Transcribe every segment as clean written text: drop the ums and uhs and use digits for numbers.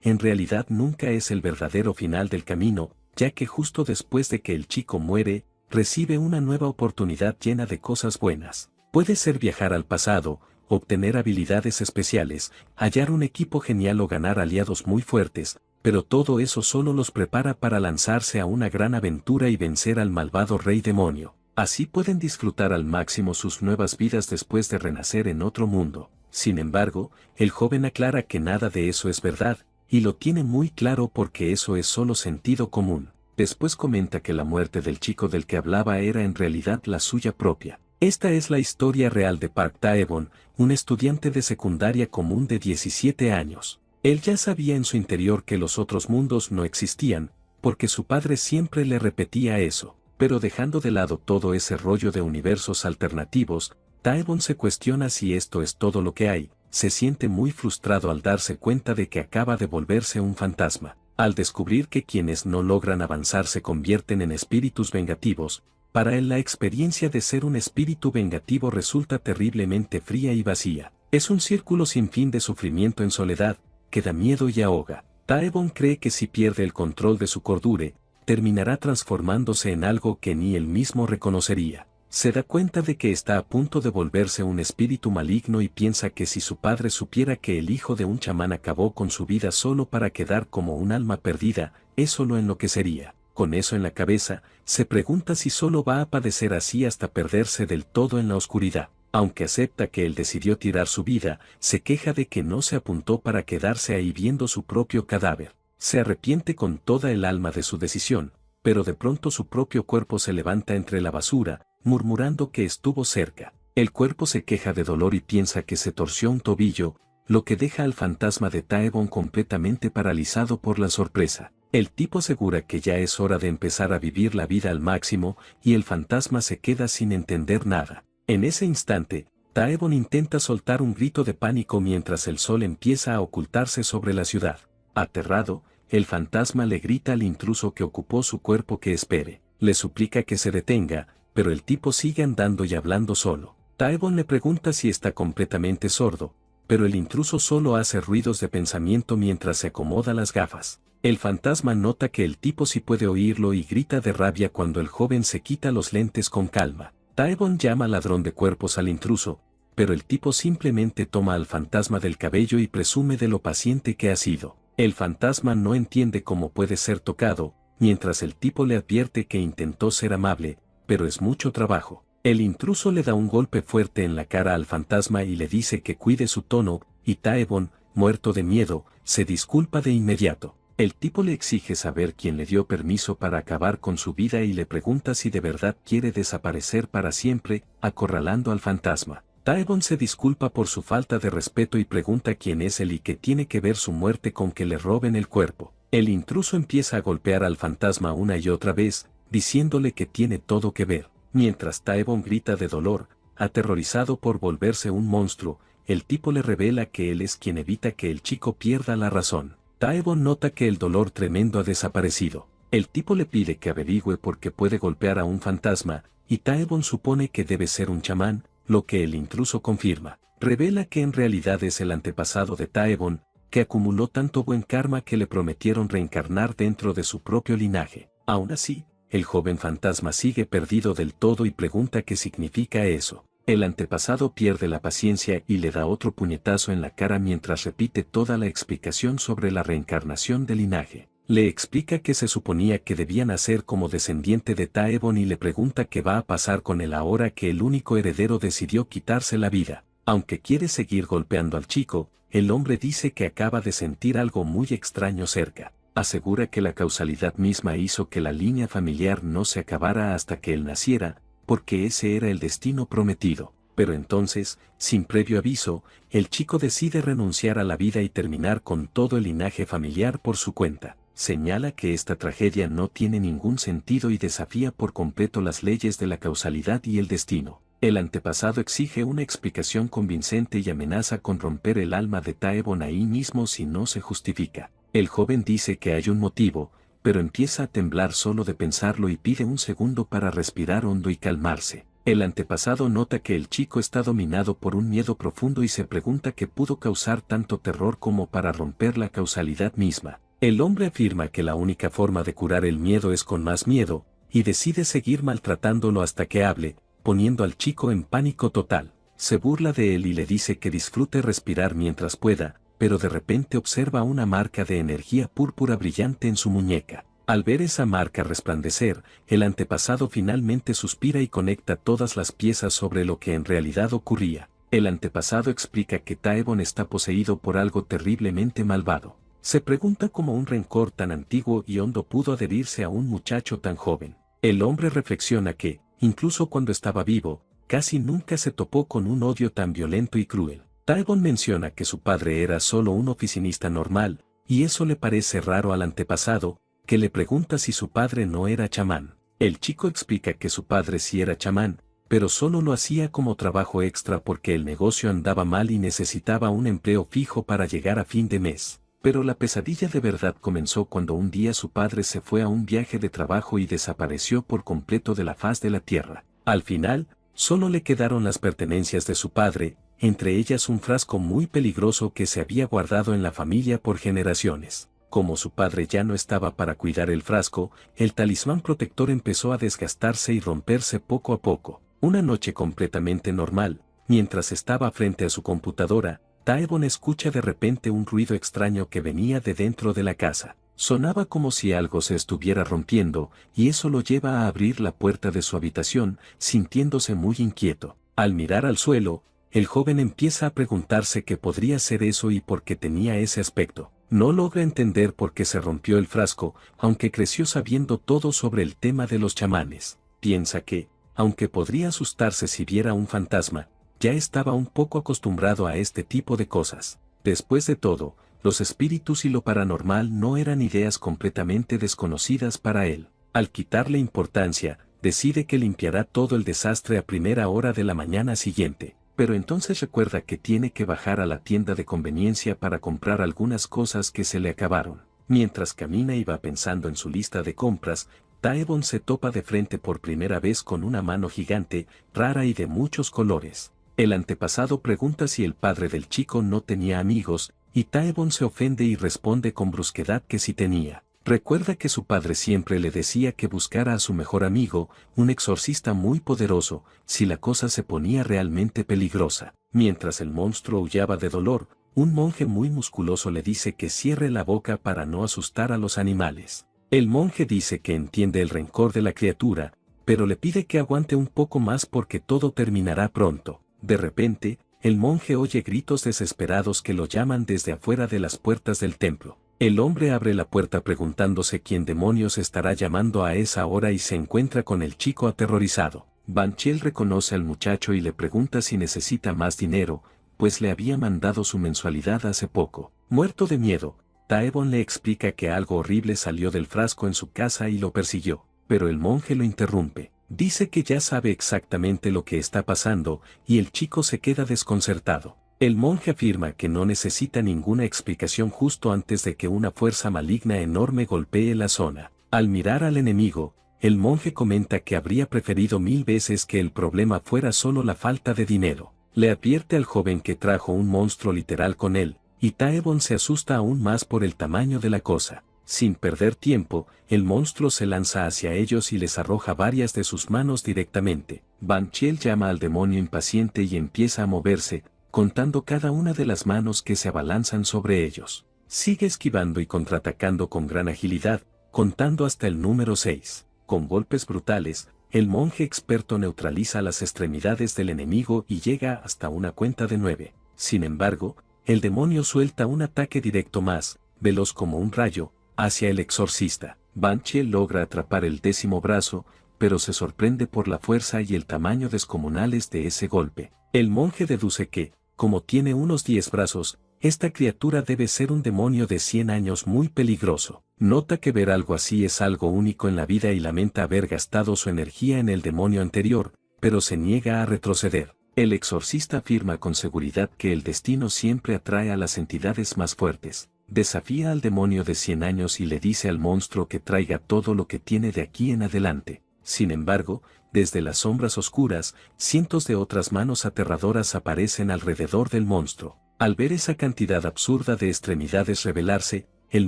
en realidad nunca es el verdadero final del camino, ya que justo después de que el chico muere, recibe una nueva oportunidad llena de cosas buenas. Puede ser viajar al pasado, obtener habilidades especiales, hallar un equipo genial o ganar aliados muy fuertes, pero todo eso solo los prepara para lanzarse a una gran aventura y vencer al malvado rey demonio. Así pueden disfrutar al máximo sus nuevas vidas después de renacer en otro mundo. Sin embargo, el joven aclara que nada de eso es verdad, y lo tiene muy claro porque eso es solo sentido común. Después comenta que la muerte del chico del que hablaba era en realidad la suya propia. Esta es la historia real de Park Tae-bon, un estudiante de secundaria común de 17 años. Él ya sabía en su interior que los otros mundos no existían, porque su padre siempre le repetía eso. Pero dejando de lado todo ese rollo de universos alternativos, Tae-bon se cuestiona si esto es todo lo que hay. Se siente muy frustrado al darse cuenta de que acaba de volverse un fantasma. Al descubrir que quienes no logran avanzar se convierten en espíritus vengativos, para él la experiencia de ser un espíritu vengativo resulta terriblemente fría y vacía. Es un círculo sin fin de sufrimiento en soledad, que da miedo y ahoga. Tae-bon cree que si pierde el control de su cordura, terminará transformándose en algo que ni él mismo reconocería. Se da cuenta de que está a punto de volverse un espíritu maligno y piensa que si su padre supiera que el hijo de un chamán acabó con su vida solo para quedar como un alma perdida, eso lo enloquecería. Con eso en la cabeza, se pregunta si solo va a padecer así hasta perderse del todo en la oscuridad. Aunque acepta que él decidió tirar su vida, se queja de que no se apuntó para quedarse ahí viendo su propio cadáver. Se arrepiente con toda el alma de su decisión, pero de pronto su propio cuerpo se levanta entre la basura, murmurando que estuvo cerca. El cuerpo se queja de dolor y piensa que se torció un tobillo, lo que deja al fantasma de Tae-bon completamente paralizado por la sorpresa. El tipo asegura que ya es hora de empezar a vivir la vida al máximo, y el fantasma se queda sin entender nada. En ese instante, Tae-bon intenta soltar un grito de pánico mientras el sol empieza a ocultarse sobre la ciudad. Aterrado, el fantasma le grita al intruso que ocupó su cuerpo que espere. Le suplica que se detenga, pero el tipo sigue andando y hablando solo. Tae-bon le pregunta si está completamente sordo, pero el intruso solo hace ruidos de pensamiento mientras se acomoda las gafas. El fantasma nota que el tipo sí puede oírlo y grita de rabia cuando el joven se quita los lentes con calma. Tae-bon llama ladrón de cuerpos al intruso, pero el tipo simplemente toma al fantasma del cabello y presume de lo paciente que ha sido. El fantasma no entiende cómo puede ser tocado, mientras el tipo le advierte que intentó ser amable, pero es mucho trabajo. El intruso le da un golpe fuerte en la cara al fantasma y le dice que cuide su tono, y Tae-bon, muerto de miedo, se disculpa de inmediato. El tipo le exige saber quién le dio permiso para acabar con su vida y le pregunta si de verdad quiere desaparecer para siempre, acorralando al fantasma. Tae-bon se disculpa por su falta de respeto y pregunta quién es él y qué tiene que ver su muerte con que le roben el cuerpo. El intruso empieza a golpear al fantasma una y otra vez, diciéndole que tiene todo que ver. Mientras Tae-bon grita de dolor, aterrorizado por volverse un monstruo, el tipo le revela que él es quien evita que el chico pierda la razón. Tae-bon nota que el dolor tremendo ha desaparecido. El tipo le pide que averigüe por qué puede golpear a un fantasma, y Tae-bon supone que debe ser un chamán, lo que el intruso confirma. Revela que en realidad es el antepasado de Tae-bon, que acumuló tanto buen karma que le prometieron reencarnar dentro de su propio linaje. Aún así, el joven fantasma sigue perdido del todo y pregunta qué significa eso. El antepasado pierde la paciencia y le da otro puñetazo en la cara mientras repite toda la explicación sobre la reencarnación del linaje. Le explica que se suponía que debía nacer como descendiente de Tae-bon y le pregunta qué va a pasar con él ahora que el único heredero decidió quitarse la vida. Aunque quiere seguir golpeando al chico, el hombre dice que acaba de sentir algo muy extraño cerca. Asegura que la causalidad misma hizo que la línea familiar no se acabara hasta que él naciera, porque ese era el destino prometido. Pero entonces, sin previo aviso, el chico decide renunciar a la vida y terminar con todo el linaje familiar por su cuenta. Señala que esta tragedia no tiene ningún sentido y desafía por completo las leyes de la causalidad y el destino. El antepasado exige una explicación convincente y amenaza con romper el alma de Tae-bon ahí mismo si no se justifica. El joven dice que hay un motivo, pero empieza a temblar solo de pensarlo y pide un segundo para respirar hondo y calmarse. El antepasado nota que el chico está dominado por un miedo profundo y se pregunta qué pudo causar tanto terror como para romper la causalidad misma. El hombre afirma que la única forma de curar el miedo es con más miedo, y decide seguir maltratándolo hasta que hable, poniendo al chico en pánico total. Se burla de él y le dice que disfrute respirar mientras pueda, pero de repente observa una marca de energía púrpura brillante en su muñeca. Al ver esa marca resplandecer, el antepasado finalmente suspira y conecta todas las piezas sobre lo que en realidad ocurría. El antepasado explica que Taebon está poseído por algo terriblemente malvado. Se pregunta cómo un rencor tan antiguo y hondo pudo adherirse a un muchacho tan joven. El hombre reflexiona que, incluso cuando estaba vivo, casi nunca se topó con un odio tan violento y cruel. Taebon menciona que su padre era solo un oficinista normal, y eso le parece raro al antepasado, que le pregunta si su padre no era chamán. El chico explica que su padre sí era chamán, pero solo lo hacía como trabajo extra porque el negocio andaba mal y necesitaba un empleo fijo para llegar a fin de mes. Pero la pesadilla de verdad comenzó cuando un día su padre se fue a un viaje de trabajo y desapareció por completo de la faz de la tierra. Al final, solo le quedaron las pertenencias de su padre, entre ellas un frasco muy peligroso que se había guardado en la familia por generaciones. Como su padre ya no estaba para cuidar el frasco, el talismán protector empezó a desgastarse y romperse poco a poco. Una noche completamente normal, mientras estaba frente a su computadora, Taebon escucha de repente un ruido extraño que venía de dentro de la casa. Sonaba como si algo se estuviera rompiendo, y eso lo lleva a abrir la puerta de su habitación, sintiéndose muy inquieto. Al mirar al suelo, el joven empieza a preguntarse qué podría ser eso y por qué tenía ese aspecto. No logra entender por qué se rompió el frasco, aunque creció sabiendo todo sobre el tema de los chamanes. Piensa que, aunque podría asustarse si viera un fantasma, ya estaba un poco acostumbrado a este tipo de cosas. Después de todo, los espíritus y lo paranormal no eran ideas completamente desconocidas para él. Al quitarle importancia, decide que limpiará todo el desastre a primera hora de la mañana siguiente. Pero entonces recuerda que tiene que bajar a la tienda de conveniencia para comprar algunas cosas que se le acabaron. Mientras camina y va pensando en su lista de compras, Taebon se topa de frente por primera vez con una mano gigante, rara y de muchos colores. El antepasado pregunta si el padre del chico no tenía amigos, y Taebon se ofende y responde con brusquedad que sí tenía. Recuerda que su padre siempre le decía que buscara a su mejor amigo, un exorcista muy poderoso, si la cosa se ponía realmente peligrosa. Mientras el monstruo aullaba de dolor, un monje muy musculoso le dice que cierre la boca para no asustar a los animales. El monje dice que entiende el rencor de la criatura, pero le pide que aguante un poco más porque todo terminará pronto. De repente, el monje oye gritos desesperados que lo llaman desde afuera de las puertas del templo. El hombre abre la puerta preguntándose quién demonios estará llamando a esa hora y se encuentra con el chico aterrorizado. Banchel reconoce al muchacho y le pregunta si necesita más dinero, pues le había mandado su mensualidad hace poco. Muerto de miedo, Taebon le explica que algo horrible salió del frasco en su casa y lo persiguió, pero el monje lo interrumpe. Dice que ya sabe exactamente lo que está pasando, y el chico se queda desconcertado. El monje afirma que no necesita ninguna explicación justo antes de que una fuerza maligna enorme golpee la zona. Al mirar al enemigo, el monje comenta que habría preferido 1000 veces que el problema fuera solo la falta de dinero. Le advierte al joven que trajo un monstruo literal con él, y Taebon se asusta aún más por el tamaño de la cosa. Sin perder tiempo, el monstruo se lanza hacia ellos y les arroja varias de sus manos directamente. Banchel llama al demonio impaciente y empieza a moverse, contando cada una de las manos que se abalanzan sobre ellos. Sigue esquivando y contraatacando con gran agilidad, contando hasta el número 6. Con golpes brutales, el monje experto neutraliza las extremidades del enemigo y llega hasta una cuenta de 9. Sin embargo, el demonio suelta un ataque directo más, veloz como un rayo, hacia el exorcista. Banchel logra atrapar el 10º brazo, pero se sorprende por la fuerza y el tamaño descomunales de ese golpe. El monje deduce que, como tiene unos 10 brazos, esta criatura debe ser un demonio de 100 años muy peligroso. Nota que ver algo así es algo único en la vida y lamenta haber gastado su energía en el demonio anterior, pero se niega a retroceder. El exorcista afirma con seguridad que el destino siempre atrae a las entidades más fuertes. Desafía al demonio de 100 años y le dice al monstruo que traiga todo lo que tiene de aquí en adelante. Sin embargo, desde las sombras oscuras, cientos de otras manos aterradoras aparecen alrededor del monstruo. Al ver esa cantidad absurda de extremidades revelarse, el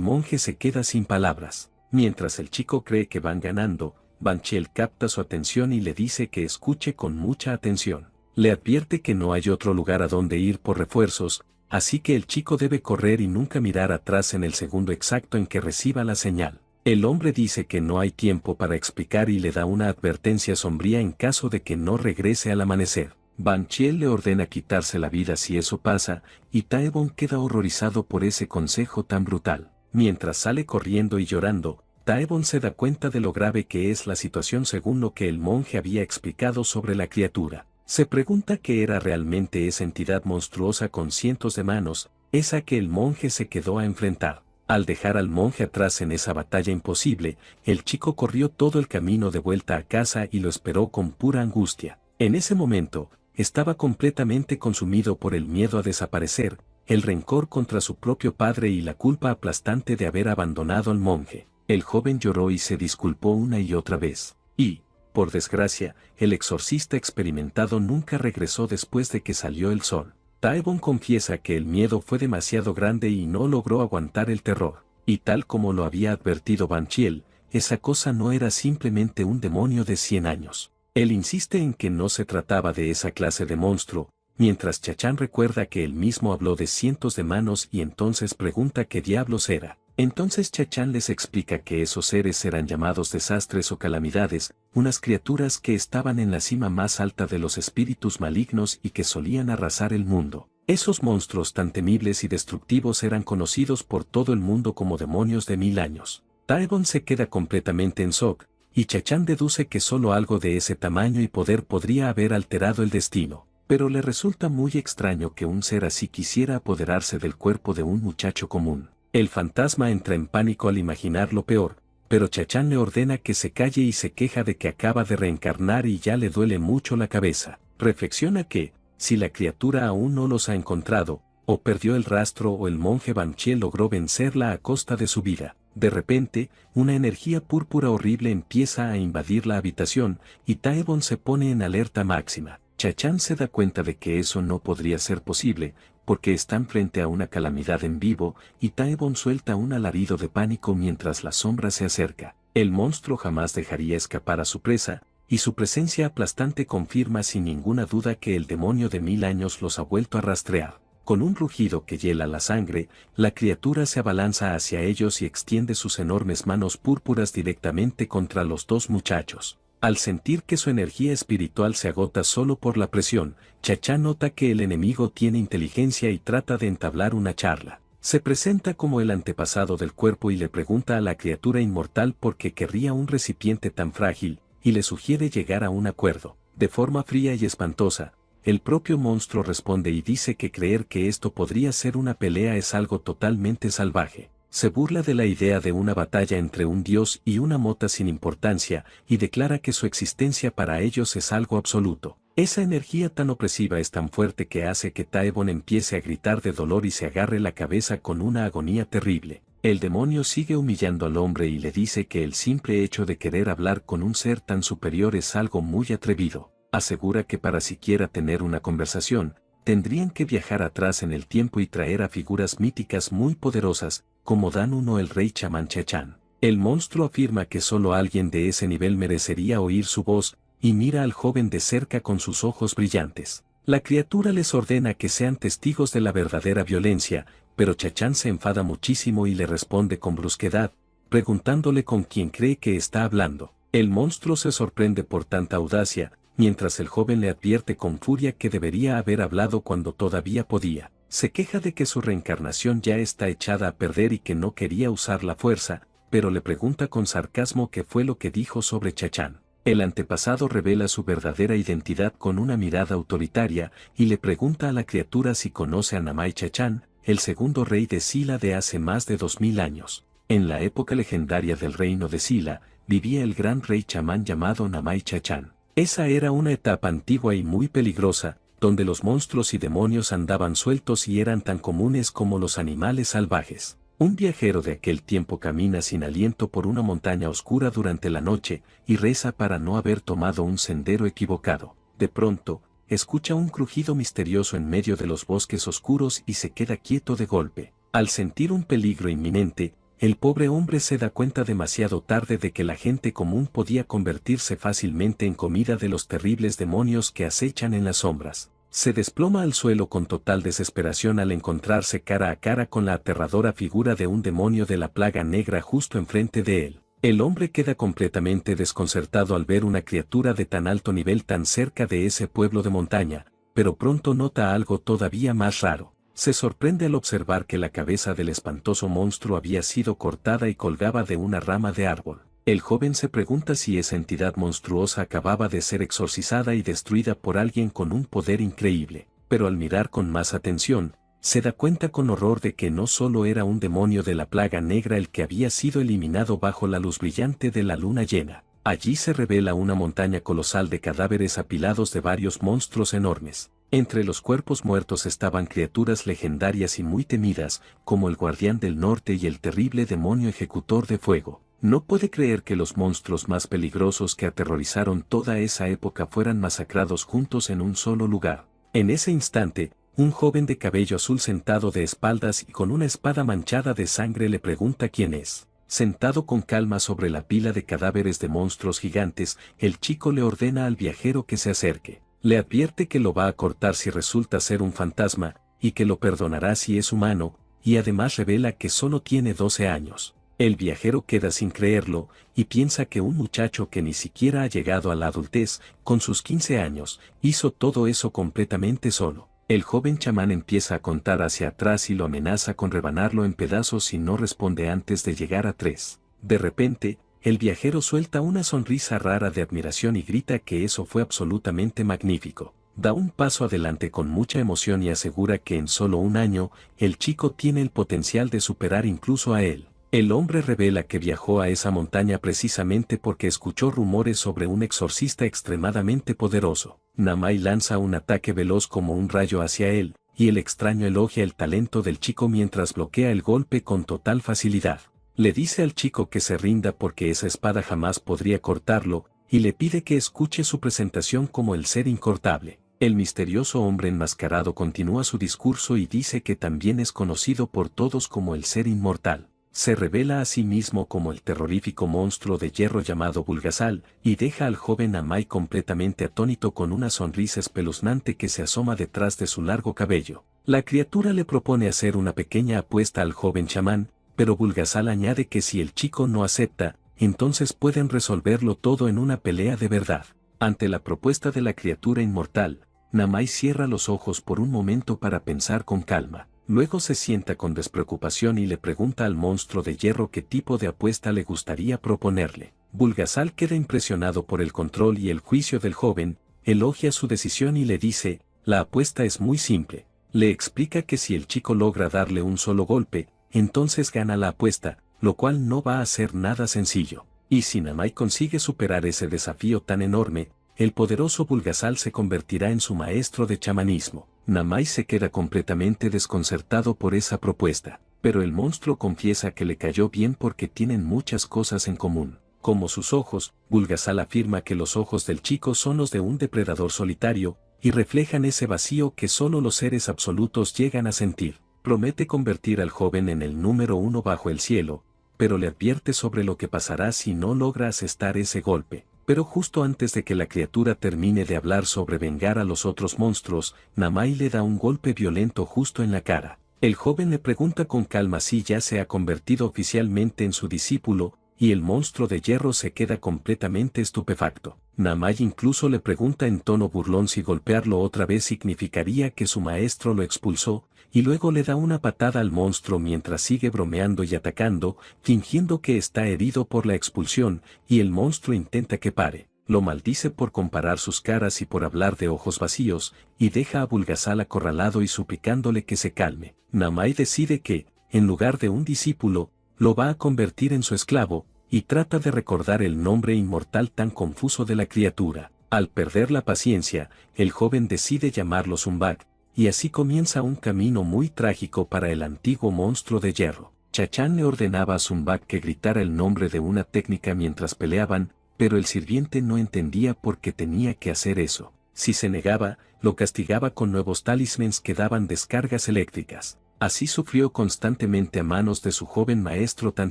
monje se queda sin palabras. Mientras el chico cree que van ganando, Banchiel capta su atención y le dice que escuche con mucha atención. Le advierte que no hay otro lugar a donde ir por refuerzos, así que el chico debe correr y nunca mirar atrás en el segundo exacto en que reciba la señal. El hombre dice que no hay tiempo para explicar y le da una advertencia sombría en caso de que no regrese al amanecer. Banchiel le ordena quitarse la vida si eso pasa, y Taebon queda horrorizado por ese consejo tan brutal. Mientras sale corriendo y llorando, Taebon se da cuenta de lo grave que es la situación según lo que el monje había explicado sobre la criatura. Se pregunta qué era realmente esa entidad monstruosa con cientos de manos, esa que el monje se quedó a enfrentar. Al dejar al monje atrás en esa batalla imposible, el chico corrió todo el camino de vuelta a casa y lo esperó con pura angustia. En ese momento, estaba completamente consumido por el miedo a desaparecer, el rencor contra su propio padre y la culpa aplastante de haber abandonado al monje. El joven lloró y se disculpó una y otra vez. Y, por desgracia, el exorcista experimentado nunca regresó después de que salió el sol. Taebon confiesa que el miedo fue demasiado grande y no logró aguantar el terror. Y tal como lo había advertido Banchiel, esa cosa no era simplemente un demonio de 100 años. Él insiste en que no se trataba de esa clase de monstruo, mientras Chachan recuerda que él mismo habló de cientos de manos y entonces pregunta qué diablos era. Entonces Chachan les explica que esos seres eran llamados desastres o calamidades, unas criaturas que estaban en la cima más alta de los espíritus malignos y que solían arrasar el mundo. Esos monstruos tan temibles y destructivos eran conocidos por todo el mundo como demonios de 1000 años. Taebon se queda completamente en shock, y Chachan deduce que solo algo de ese tamaño y poder podría haber alterado el destino. Pero le resulta muy extraño que un ser así quisiera apoderarse del cuerpo de un muchacho común. El fantasma entra en pánico al imaginar lo peor, pero Chachan le ordena que se calle y se queja de que acaba de reencarnar y ya le duele mucho la cabeza. Reflexiona que, si la criatura aún no los ha encontrado, o perdió el rastro o el monje Banchiel logró vencerla a costa de su vida. De repente, una energía púrpura horrible empieza a invadir la habitación, y Taebon se pone en alerta máxima. Chachan se da cuenta de que eso no podría ser posible, porque están frente a una calamidad en vivo, y Taebon suelta un alarido de pánico mientras la sombra se acerca. El monstruo jamás dejaría escapar a su presa, y su presencia aplastante confirma sin ninguna duda que el demonio de 1000 años los ha vuelto a rastrear. Con un rugido que hiela la sangre, la criatura se abalanza hacia ellos y extiende sus enormes manos púrpuras directamente contra los dos muchachos. Al sentir que su energía espiritual se agota solo por la presión, Chachan nota que el enemigo tiene inteligencia y trata de entablar una charla. Se presenta como el antepasado del cuerpo y le pregunta a la criatura inmortal por qué querría un recipiente tan frágil, y le sugiere llegar a un acuerdo. De forma fría y espantosa, el propio monstruo responde y dice que creer que esto podría ser una pelea es algo totalmente salvaje. Se burla de la idea de una batalla entre un dios y una mota sin importancia, y declara que su existencia para ellos es algo absoluto. Esa energía tan opresiva es tan fuerte que hace que Taebon empiece a gritar de dolor y se agarre la cabeza con una agonía terrible. El demonio sigue humillando al hombre y le dice que el simple hecho de querer hablar con un ser tan superior es algo muy atrevido. Asegura que para siquiera tener una conversación, tendrían que viajar atrás en el tiempo y traer a figuras míticas muy poderosas, como Dan o el rey chamán Chachan. El monstruo afirma que solo alguien de ese nivel merecería oír su voz, y mira al joven de cerca con sus ojos brillantes. La criatura les ordena que sean testigos de la verdadera violencia, pero Chachan se enfada muchísimo y le responde con brusquedad, preguntándole con quién cree que está hablando. El monstruo se sorprende por tanta audacia, mientras el joven le advierte con furia que debería haber hablado cuando todavía podía. Se queja de que su reencarnación ya está echada a perder y que no quería usar la fuerza, pero le pregunta con sarcasmo qué fue lo que dijo sobre Chachan. El antepasado revela su verdadera identidad con una mirada autoritaria y le pregunta a la criatura si conoce a Namai Chachan, el segundo rey de Sila de hace más de 2000 años. En la época legendaria del reino de Sila, vivía el gran rey chamán llamado Namai Chachan. Esa era una etapa antigua y muy peligrosa, donde los monstruos y demonios andaban sueltos y eran tan comunes como los animales salvajes. Un viajero de aquel tiempo camina sin aliento por una montaña oscura durante la noche y reza para no haber tomado un sendero equivocado. De pronto, escucha un crujido misterioso en medio de los bosques oscuros y se queda quieto de golpe. Al sentir un peligro inminente, el pobre hombre se da cuenta demasiado tarde de que la gente común podía convertirse fácilmente en comida de los terribles demonios que acechan en las sombras. Se desploma al suelo con total desesperación al encontrarse cara a cara con la aterradora figura de un demonio de la plaga negra justo enfrente de él. El hombre queda completamente desconcertado al ver una criatura de tan alto nivel tan cerca de ese pueblo de montaña, pero pronto nota algo todavía más raro. Se sorprende al observar que la cabeza del espantoso monstruo había sido cortada y colgaba de una rama de árbol. El joven se pregunta si esa entidad monstruosa acababa de ser exorcizada y destruida por alguien con un poder increíble, pero al mirar con más atención, se da cuenta con horror de que no solo era un demonio de la plaga negra el que había sido eliminado bajo la luz brillante de la luna llena. Allí se revela una montaña colosal de cadáveres apilados de varios monstruos enormes. Entre los cuerpos muertos estaban criaturas legendarias y muy temidas, como el Guardián del Norte y el terrible demonio ejecutor de fuego. No puede creer que los monstruos más peligrosos que aterrorizaron toda esa época fueran masacrados juntos en un solo lugar. En ese instante, un joven de cabello azul sentado de espaldas y con una espada manchada de sangre le pregunta quién es. Sentado con calma sobre la pila de cadáveres de monstruos gigantes, el chico le ordena al viajero que se acerque. Le advierte que lo va a cortar si resulta ser un fantasma, y que lo perdonará si es humano, y además revela que solo tiene 12 años. El viajero queda sin creerlo, y piensa que un muchacho que ni siquiera ha llegado a la adultez, con sus 15 años, hizo todo eso completamente solo. El joven chamán empieza a contar hacia atrás y lo amenaza con rebanarlo en pedazos si no responde antes de llegar a 3. De repente, el viajero suelta una sonrisa rara de admiración y grita que eso fue absolutamente magnífico. Da un paso adelante con mucha emoción y asegura que en solo un año, el chico tiene el potencial de superar incluso a él. El hombre revela que viajó a esa montaña precisamente porque escuchó rumores sobre un exorcista extremadamente poderoso. Namai lanza un ataque veloz como un rayo hacia él, y el extraño elogia el talento del chico mientras bloquea el golpe con total facilidad. Le dice al chico que se rinda porque esa espada jamás podría cortarlo, y le pide que escuche su presentación como el ser incortable. El misterioso hombre enmascarado continúa su discurso y dice que también es conocido por todos como el ser inmortal. Se revela a sí mismo como el terrorífico monstruo de hierro llamado Bulgasal, y deja al joven Namai completamente atónito con una sonrisa espeluznante que se asoma detrás de su largo cabello. La criatura le propone hacer una pequeña apuesta al joven chamán, pero Bulgasal añade que si el chico no acepta, entonces pueden resolverlo todo en una pelea de verdad. Ante la propuesta de la criatura inmortal, Namai cierra los ojos por un momento para pensar con calma. Luego se sienta con despreocupación y le pregunta al monstruo de hierro qué tipo de apuesta le gustaría proponerle. Bulgasal queda impresionado por el control y el juicio del joven, elogia su decisión y le dice, la apuesta es muy simple. Le explica que si el chico logra darle un solo golpe, entonces gana la apuesta, lo cual no va a ser nada sencillo. Y si Namai consigue superar ese desafío tan enorme, el poderoso Bulgasal se convertirá en su maestro de chamanismo. Namai se queda completamente desconcertado por esa propuesta, pero el monstruo confiesa que le cayó bien porque tienen muchas cosas en común. Como sus ojos, Bulgasal afirma que los ojos del chico son los de un depredador solitario, y reflejan ese vacío que solo los seres absolutos llegan a sentir. Promete convertir al joven en el número 1 bajo el cielo, pero le advierte sobre lo que pasará si no logra asestar ese golpe. Pero justo antes de que la criatura termine de hablar sobre vengar a los otros monstruos, Namai le da un golpe violento justo en la cara. El joven le pregunta con calma si ya se ha convertido oficialmente en su discípulo, y el monstruo de hierro se queda completamente estupefacto. Namai incluso le pregunta en tono burlón si golpearlo otra vez significaría que su maestro lo expulsó, y luego le da una patada al monstruo mientras sigue bromeando y atacando, fingiendo que está herido por la expulsión, y el monstruo intenta que pare. Lo maldice por comparar sus caras y por hablar de ojos vacíos, y deja a Bulgasal acorralado y suplicándole que se calme. Namai decide que, en lugar de un discípulo, lo va a convertir en su esclavo, y trata de recordar el nombre inmortal tan confuso de la criatura. Al perder la paciencia, el joven decide llamarlo Zumbak, y así comienza un camino muy trágico para el antiguo monstruo de hierro. Chachán le ordenaba a Zumbak que gritara el nombre de una técnica mientras peleaban, pero el sirviente no entendía por qué tenía que hacer eso. Si se negaba, lo castigaba con nuevos talismans que daban descargas eléctricas. Así sufrió constantemente a manos de su joven maestro tan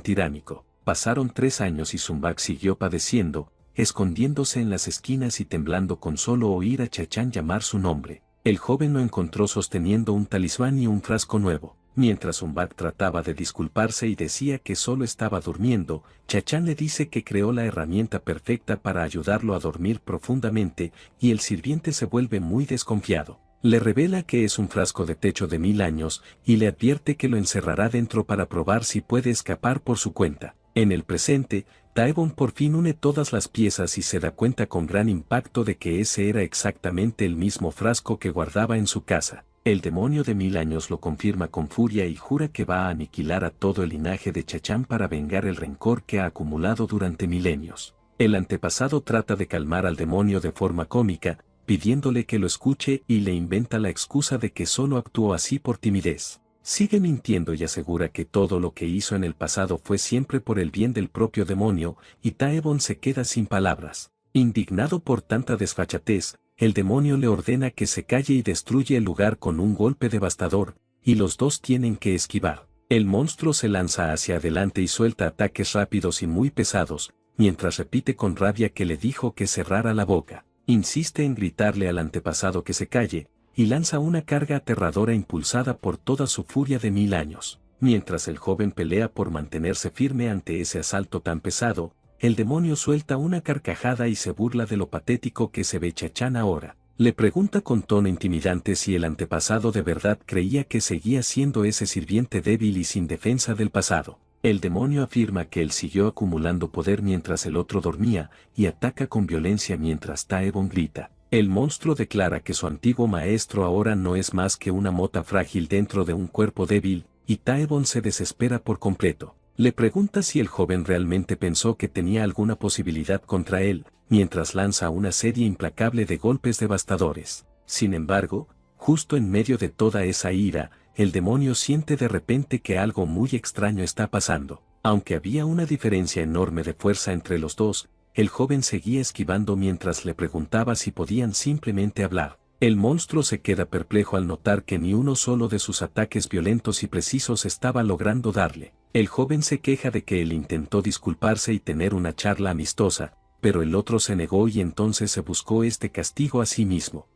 tiránico. Pasaron 3 años y Zumbak siguió padeciendo, escondiéndose en las esquinas y temblando con solo oír a Chachán llamar su nombre. El joven lo encontró sosteniendo un talismán y un frasco nuevo. Mientras Zumbak trataba de disculparse y decía que solo estaba durmiendo, Chachán le dice que creó la herramienta perfecta para ayudarlo a dormir profundamente, y el sirviente se vuelve muy desconfiado. Le revela que es un frasco de techo de 1000 años, y le advierte que lo encerrará dentro para probar si puede escapar por su cuenta. En el presente, Taebon por fin une todas las piezas y se da cuenta con gran impacto de que ese era exactamente el mismo frasco que guardaba en su casa. El demonio de 1000 años lo confirma con furia y jura que va a aniquilar a todo el linaje de Chachán para vengar el rencor que ha acumulado durante milenios. El antepasado trata de calmar al demonio de forma cómica, pidiéndole que lo escuche y le inventa la excusa de que solo actuó así por timidez. Sigue mintiendo y asegura que todo lo que hizo en el pasado fue siempre por el bien del propio demonio, y Taebon se queda sin palabras. Indignado por tanta desfachatez, el demonio le ordena que se calle y destruye el lugar con un golpe devastador, y los dos tienen que esquivar. El monstruo se lanza hacia adelante y suelta ataques rápidos y muy pesados, mientras repite con rabia que le dijo que cerrara la boca. Insiste en gritarle al antepasado que se calle, y lanza una carga aterradora impulsada por toda su furia de 1000 años. Mientras el joven pelea por mantenerse firme ante ese asalto tan pesado, el demonio suelta una carcajada y se burla de lo patético que se ve Chachán ahora. Le pregunta con tono intimidante si el antepasado de verdad creía que seguía siendo ese sirviente débil y sin defensa del pasado. El demonio afirma que él siguió acumulando poder mientras el otro dormía, y ataca con violencia mientras Taebon grita. El monstruo declara que su antiguo maestro ahora no es más que una mota frágil dentro de un cuerpo débil, y Taebon se desespera por completo. Le pregunta si el joven realmente pensó que tenía alguna posibilidad contra él, mientras lanza una serie implacable de golpes devastadores. Sin embargo, justo en medio de toda esa ira, el demonio siente de repente que algo muy extraño está pasando. Aunque había una diferencia enorme de fuerza entre los dos, el joven seguía esquivando mientras le preguntaba si podían simplemente hablar. El monstruo se queda perplejo al notar que ni uno solo de sus ataques violentos y precisos estaba logrando darle. El joven se queja de que él intentó disculparse y tener una charla amistosa, pero el otro se negó y entonces se buscó este castigo a sí mismo.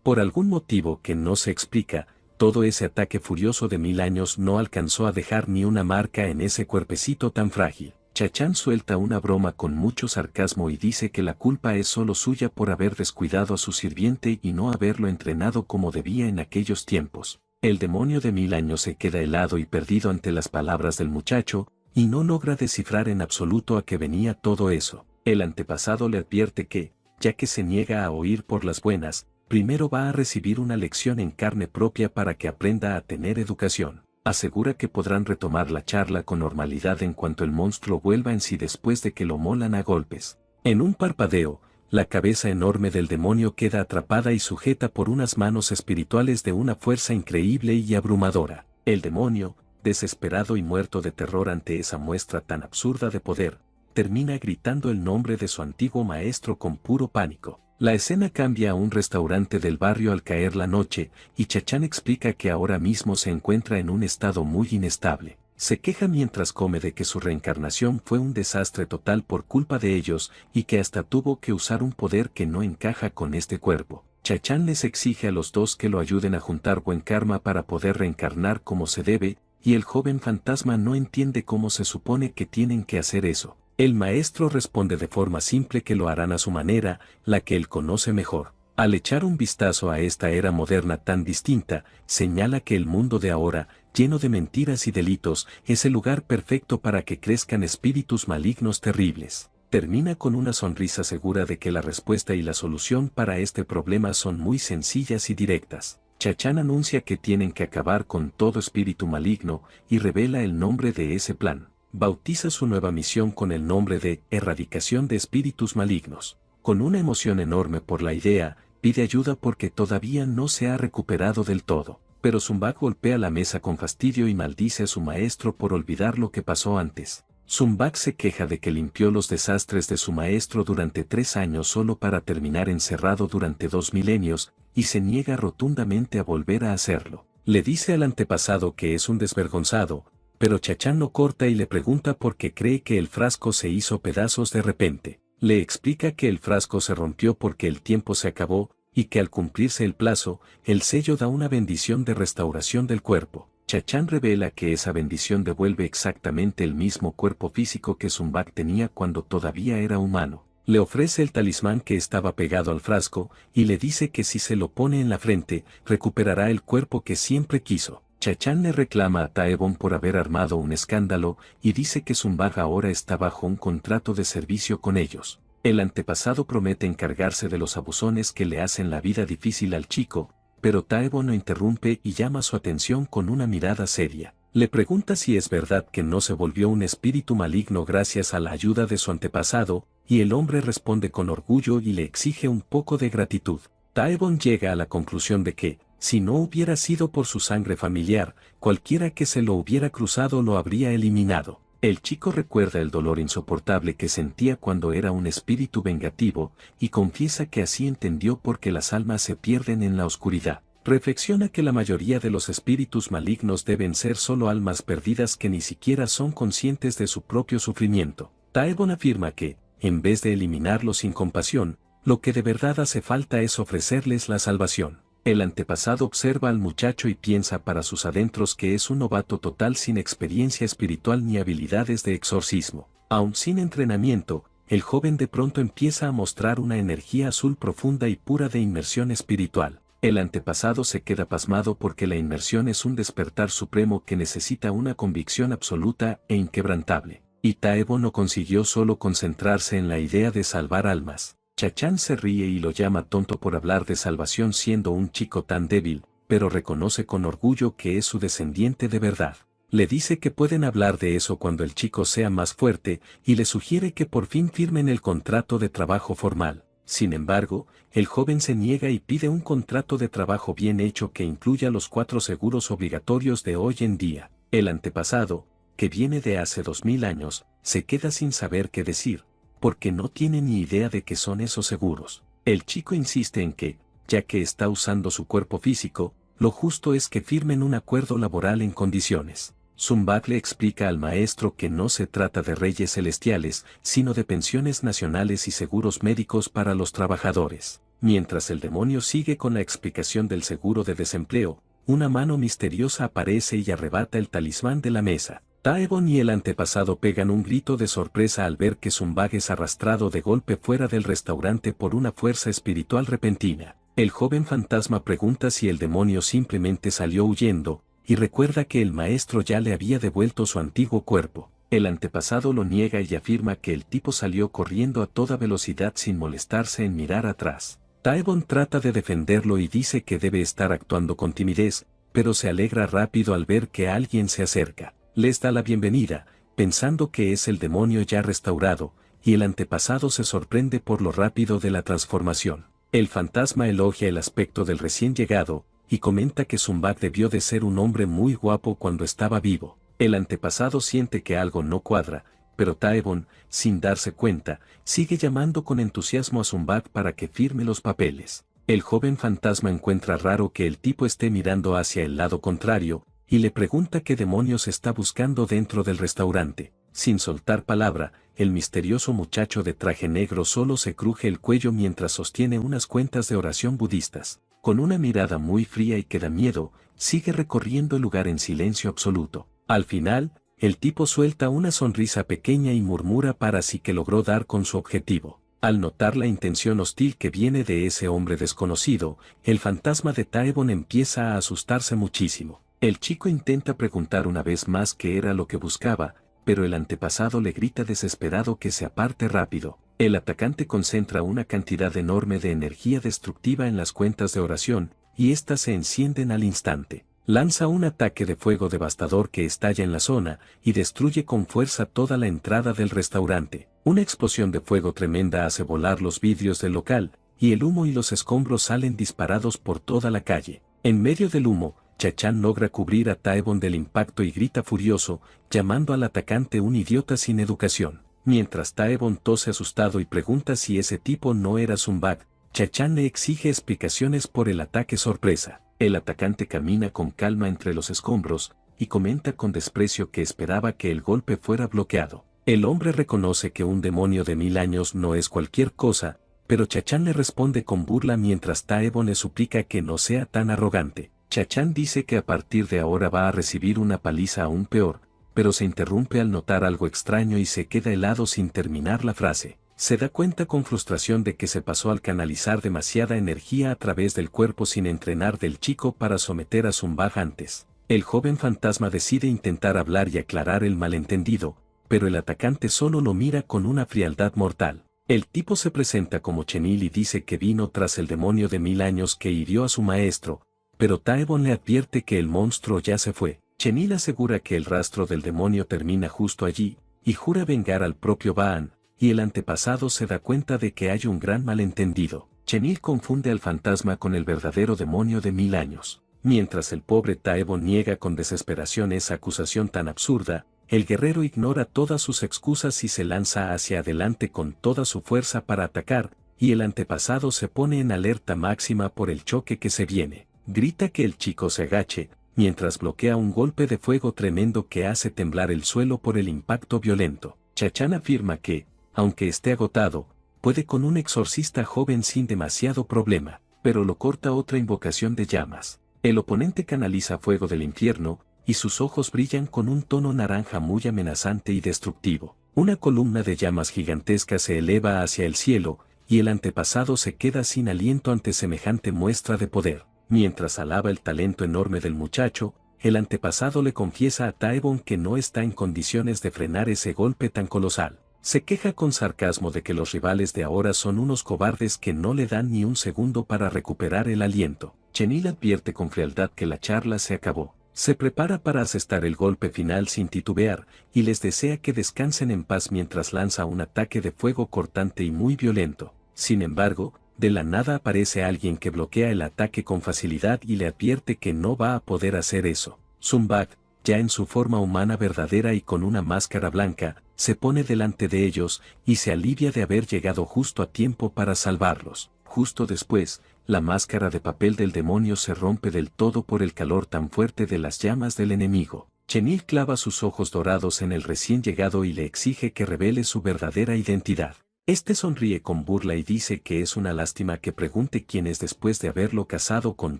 Por algún motivo que no se explica, todo ese ataque furioso de 1000 años no alcanzó a dejar ni una marca en ese cuerpecito tan frágil. Chachán suelta una broma con mucho sarcasmo y dice que la culpa es solo suya por haber descuidado a su sirviente y no haberlo entrenado como debía en aquellos tiempos. El demonio de 1000 años se queda helado y perdido ante las palabras del muchacho, y no logra descifrar en absoluto a qué venía todo eso. El antepasado le advierte que, ya que se niega a oír por las buenas, primero va a recibir una lección en carne propia para que aprenda a tener educación. Asegura que podrán retomar la charla con normalidad en cuanto el monstruo vuelva en sí después de que lo molan a golpes. En un parpadeo, la cabeza enorme del demonio queda atrapada y sujeta por unas manos espirituales de una fuerza increíble y abrumadora. El demonio, desesperado y muerto de terror ante esa muestra tan absurda de poder, termina gritando el nombre de su antiguo maestro con puro pánico. La escena cambia a un restaurante del barrio al caer la noche, y Chachán explica que ahora mismo se encuentra en un estado muy inestable. Se queja mientras come de que su reencarnación fue un desastre total por culpa de ellos y que hasta tuvo que usar un poder que no encaja con este cuerpo. Chachán les exige a los dos que lo ayuden a juntar buen karma para poder reencarnar como se debe, y el joven fantasma no entiende cómo se supone que tienen que hacer eso. El maestro responde de forma simple que lo harán a su manera, la que él conoce mejor. Al echar un vistazo a esta era moderna tan distinta, señala que el mundo de ahora, lleno de mentiras y delitos, es el lugar perfecto para que crezcan espíritus malignos terribles. Termina con una sonrisa segura de que la respuesta y la solución para este problema son muy sencillas y directas. Chachán anuncia que tienen que acabar con todo espíritu maligno y revela el nombre de ese plan. Bautiza su nueva misión con el nombre de Erradicación de Espíritus Malignos. Con una emoción enorme por la idea, pide ayuda porque todavía no se ha recuperado del todo. pero Zumbak golpea la mesa con fastidio y maldice a su maestro por olvidar lo que pasó antes. Zumbak se queja de que limpió los desastres de su maestro durante 3 años solo para terminar encerrado durante 2 milenios, y se niega rotundamente a volver a hacerlo. Le dice al antepasado que es un desvergonzado, pero Chachán no corta y le pregunta por qué cree que el frasco se hizo pedazos de repente. Le explica que el frasco se rompió porque el tiempo se acabó, y que al cumplirse el plazo, el sello da una bendición de restauración del cuerpo. Chachán revela que esa bendición devuelve exactamente el mismo cuerpo físico que Zumbak tenía cuando todavía era humano. Le ofrece el talismán que estaba pegado al frasco, y le dice que si se lo pone en la frente, recuperará el cuerpo que siempre quiso. Chachán le reclama a Taebon por haber armado un escándalo, y dice que Zumbak ahora está bajo un contrato de servicio con ellos. El antepasado promete encargarse de los abusones que le hacen la vida difícil al chico, pero Taebon lo interrumpe y llama su atención con una mirada seria. Le pregunta si es verdad que no se volvió un espíritu maligno gracias a la ayuda de su antepasado, y el hombre responde con orgullo y le exige un poco de gratitud. Taebon llega a la conclusión de que, si no hubiera sido por su sangre familiar, cualquiera que se lo hubiera cruzado lo habría eliminado. El chico recuerda el dolor insoportable que sentía cuando era un espíritu vengativo, y confiesa que así entendió por qué las almas se pierden en la oscuridad. Reflexiona que la mayoría de los espíritus malignos deben ser solo almas perdidas que ni siquiera son conscientes de su propio sufrimiento. Taebon afirma que, en vez de eliminarlos sin compasión, lo que de verdad hace falta es ofrecerles la salvación. El antepasado observa al muchacho y piensa para sus adentros que es un novato total sin experiencia espiritual ni habilidades de exorcismo. Aun sin entrenamiento, el joven de pronto empieza a mostrar una energía azul profunda y pura de inmersión espiritual. El antepasado se queda pasmado porque la inmersión es un despertar supremo que necesita una convicción absoluta e inquebrantable. Y Taebon no consiguió solo concentrarse en la idea de salvar almas. Chachán se ríe y lo llama tonto por hablar de salvación siendo un chico tan débil, pero reconoce con orgullo que es su descendiente de verdad. Le dice que pueden hablar de eso cuando el chico sea más fuerte, y le sugiere que por fin firmen el contrato de trabajo formal. Sin embargo, el joven se niega y pide un contrato de trabajo bien hecho que incluya los 4 seguros obligatorios de hoy en día. El antepasado, que viene de hace 2000 años, se queda sin saber qué decir, porque no tiene ni idea de qué son esos seguros. El chico insiste en que, ya que está usando su cuerpo físico, lo justo es que firmen un acuerdo laboral en condiciones. Zumbak le explica al maestro que no se trata de reyes celestiales, sino de pensiones nacionales y seguros médicos para los trabajadores. Mientras el demonio sigue con la explicación del seguro de desempleo, una mano misteriosa aparece y arrebata el talismán de la mesa. Taebon y el antepasado pegan un grito de sorpresa al ver que Zumbak es arrastrado de golpe fuera del restaurante por una fuerza espiritual repentina. El joven fantasma pregunta si el demonio simplemente salió huyendo, y recuerda que el maestro ya le había devuelto su antiguo cuerpo. El antepasado lo niega y afirma que el tipo salió corriendo a toda velocidad sin molestarse en mirar atrás. Taebon trata de defenderlo y dice que debe estar actuando con timidez, pero se alegra rápido al ver que alguien se acerca. Les da la bienvenida, pensando que es el demonio ya restaurado, y el antepasado se sorprende por lo rápido de la transformación. El fantasma elogia el aspecto del recién llegado, y comenta que Zumbak debió de ser un hombre muy guapo cuando estaba vivo. El antepasado siente que algo no cuadra, pero Taebon, sin darse cuenta, sigue llamando con entusiasmo a Zumbak para que firme los papeles. El joven fantasma encuentra raro que el tipo esté mirando hacia el lado contrario, y le pregunta qué demonios está buscando dentro del restaurante. Sin soltar palabra, el misterioso muchacho de traje negro solo se cruje el cuello mientras sostiene unas cuentas de oración budistas. Con una mirada muy fría y que da miedo, sigue recorriendo el lugar en silencio absoluto. Al final, el tipo suelta una sonrisa pequeña y murmura para sí que logró dar con su objetivo. Al notar la intención hostil que viene de ese hombre desconocido, el fantasma de Taebon empieza a asustarse muchísimo. El chico intenta preguntar una vez más qué era lo que buscaba, pero el antepasado le grita desesperado que se aparte rápido. El atacante concentra una cantidad enorme de energía destructiva en las cuentas de oración, y éstas se encienden al instante. Lanza un ataque de fuego devastador que estalla en la zona, y destruye con fuerza toda la entrada del restaurante. Una explosión de fuego tremenda hace volar los vidrios del local, y el humo y los escombros salen disparados por toda la calle. En medio del humo, Chachan logra cubrir a Taebon del impacto y grita furioso, llamando al atacante un idiota sin educación. Mientras Taebon tose asustado y pregunta si ese tipo no era Zumbak, Chachan le exige explicaciones por el ataque sorpresa. El atacante camina con calma entre los escombros, y comenta con desprecio que esperaba que el golpe fuera bloqueado. El hombre reconoce que un demonio de 1000 años no es cualquier cosa, pero Chachan le responde con burla mientras Taebon le suplica que no sea tan arrogante. Chachan dice que a partir de ahora va a recibir una paliza aún peor, pero se interrumpe al notar algo extraño y se queda helado sin terminar la frase. Se da cuenta con frustración de que se pasó al canalizar demasiada energía a través del cuerpo sin entrenar del chico para someter a Zumbak antes. El joven fantasma decide intentar hablar y aclarar el malentendido, pero el atacante solo lo mira con una frialdad mortal. El tipo se presenta como Chenil y dice que vino tras el demonio de 1000 años que hirió a su maestro, pero Taebon le advierte que el monstruo ya se fue. Chenil asegura que el rastro del demonio termina justo allí, y jura vengar al propio Baan, y el antepasado se da cuenta de que hay un gran malentendido. Chenil confunde al fantasma con el verdadero demonio de 1000 años. Mientras el pobre Taebon niega con desesperación esa acusación tan absurda, el guerrero ignora todas sus excusas y se lanza hacia adelante con toda su fuerza para atacar, y el antepasado se pone en alerta máxima por el choque que se viene. Grita que el chico se agache, mientras bloquea un golpe de fuego tremendo que hace temblar el suelo por el impacto violento. Chachan afirma que, aunque esté agotado, puede con un exorcista joven sin demasiado problema, pero lo corta otra invocación de llamas. El oponente canaliza fuego del infierno, y sus ojos brillan con un tono naranja muy amenazante y destructivo. Una columna de llamas gigantesca se eleva hacia el cielo, y el antepasado se queda sin aliento ante semejante muestra de poder. Mientras alaba el talento enorme del muchacho, el antepasado le confiesa a Taebon que no está en condiciones de frenar ese golpe tan colosal. Se queja con sarcasmo de que los rivales de ahora son unos cobardes que no le dan ni un segundo para recuperar el aliento. Chenil advierte con frialdad que la charla se acabó. Se prepara para asestar el golpe final sin titubear, y les desea que descansen en paz mientras lanza un ataque de fuego cortante y muy violento. Sin embargo, de la nada aparece alguien que bloquea el ataque con facilidad y le advierte que no va a poder hacer eso. Zumbak, ya en su forma humana verdadera y con una máscara blanca, se pone delante de ellos y se alivia de haber llegado justo a tiempo para salvarlos. Justo después, la máscara de papel del demonio se rompe del todo por el calor tan fuerte de las llamas del enemigo. Chenil clava sus ojos dorados en el recién llegado y le exige que revele su verdadera identidad. Este sonríe con burla y dice que es una lástima que pregunte quién es después de haberlo cazado con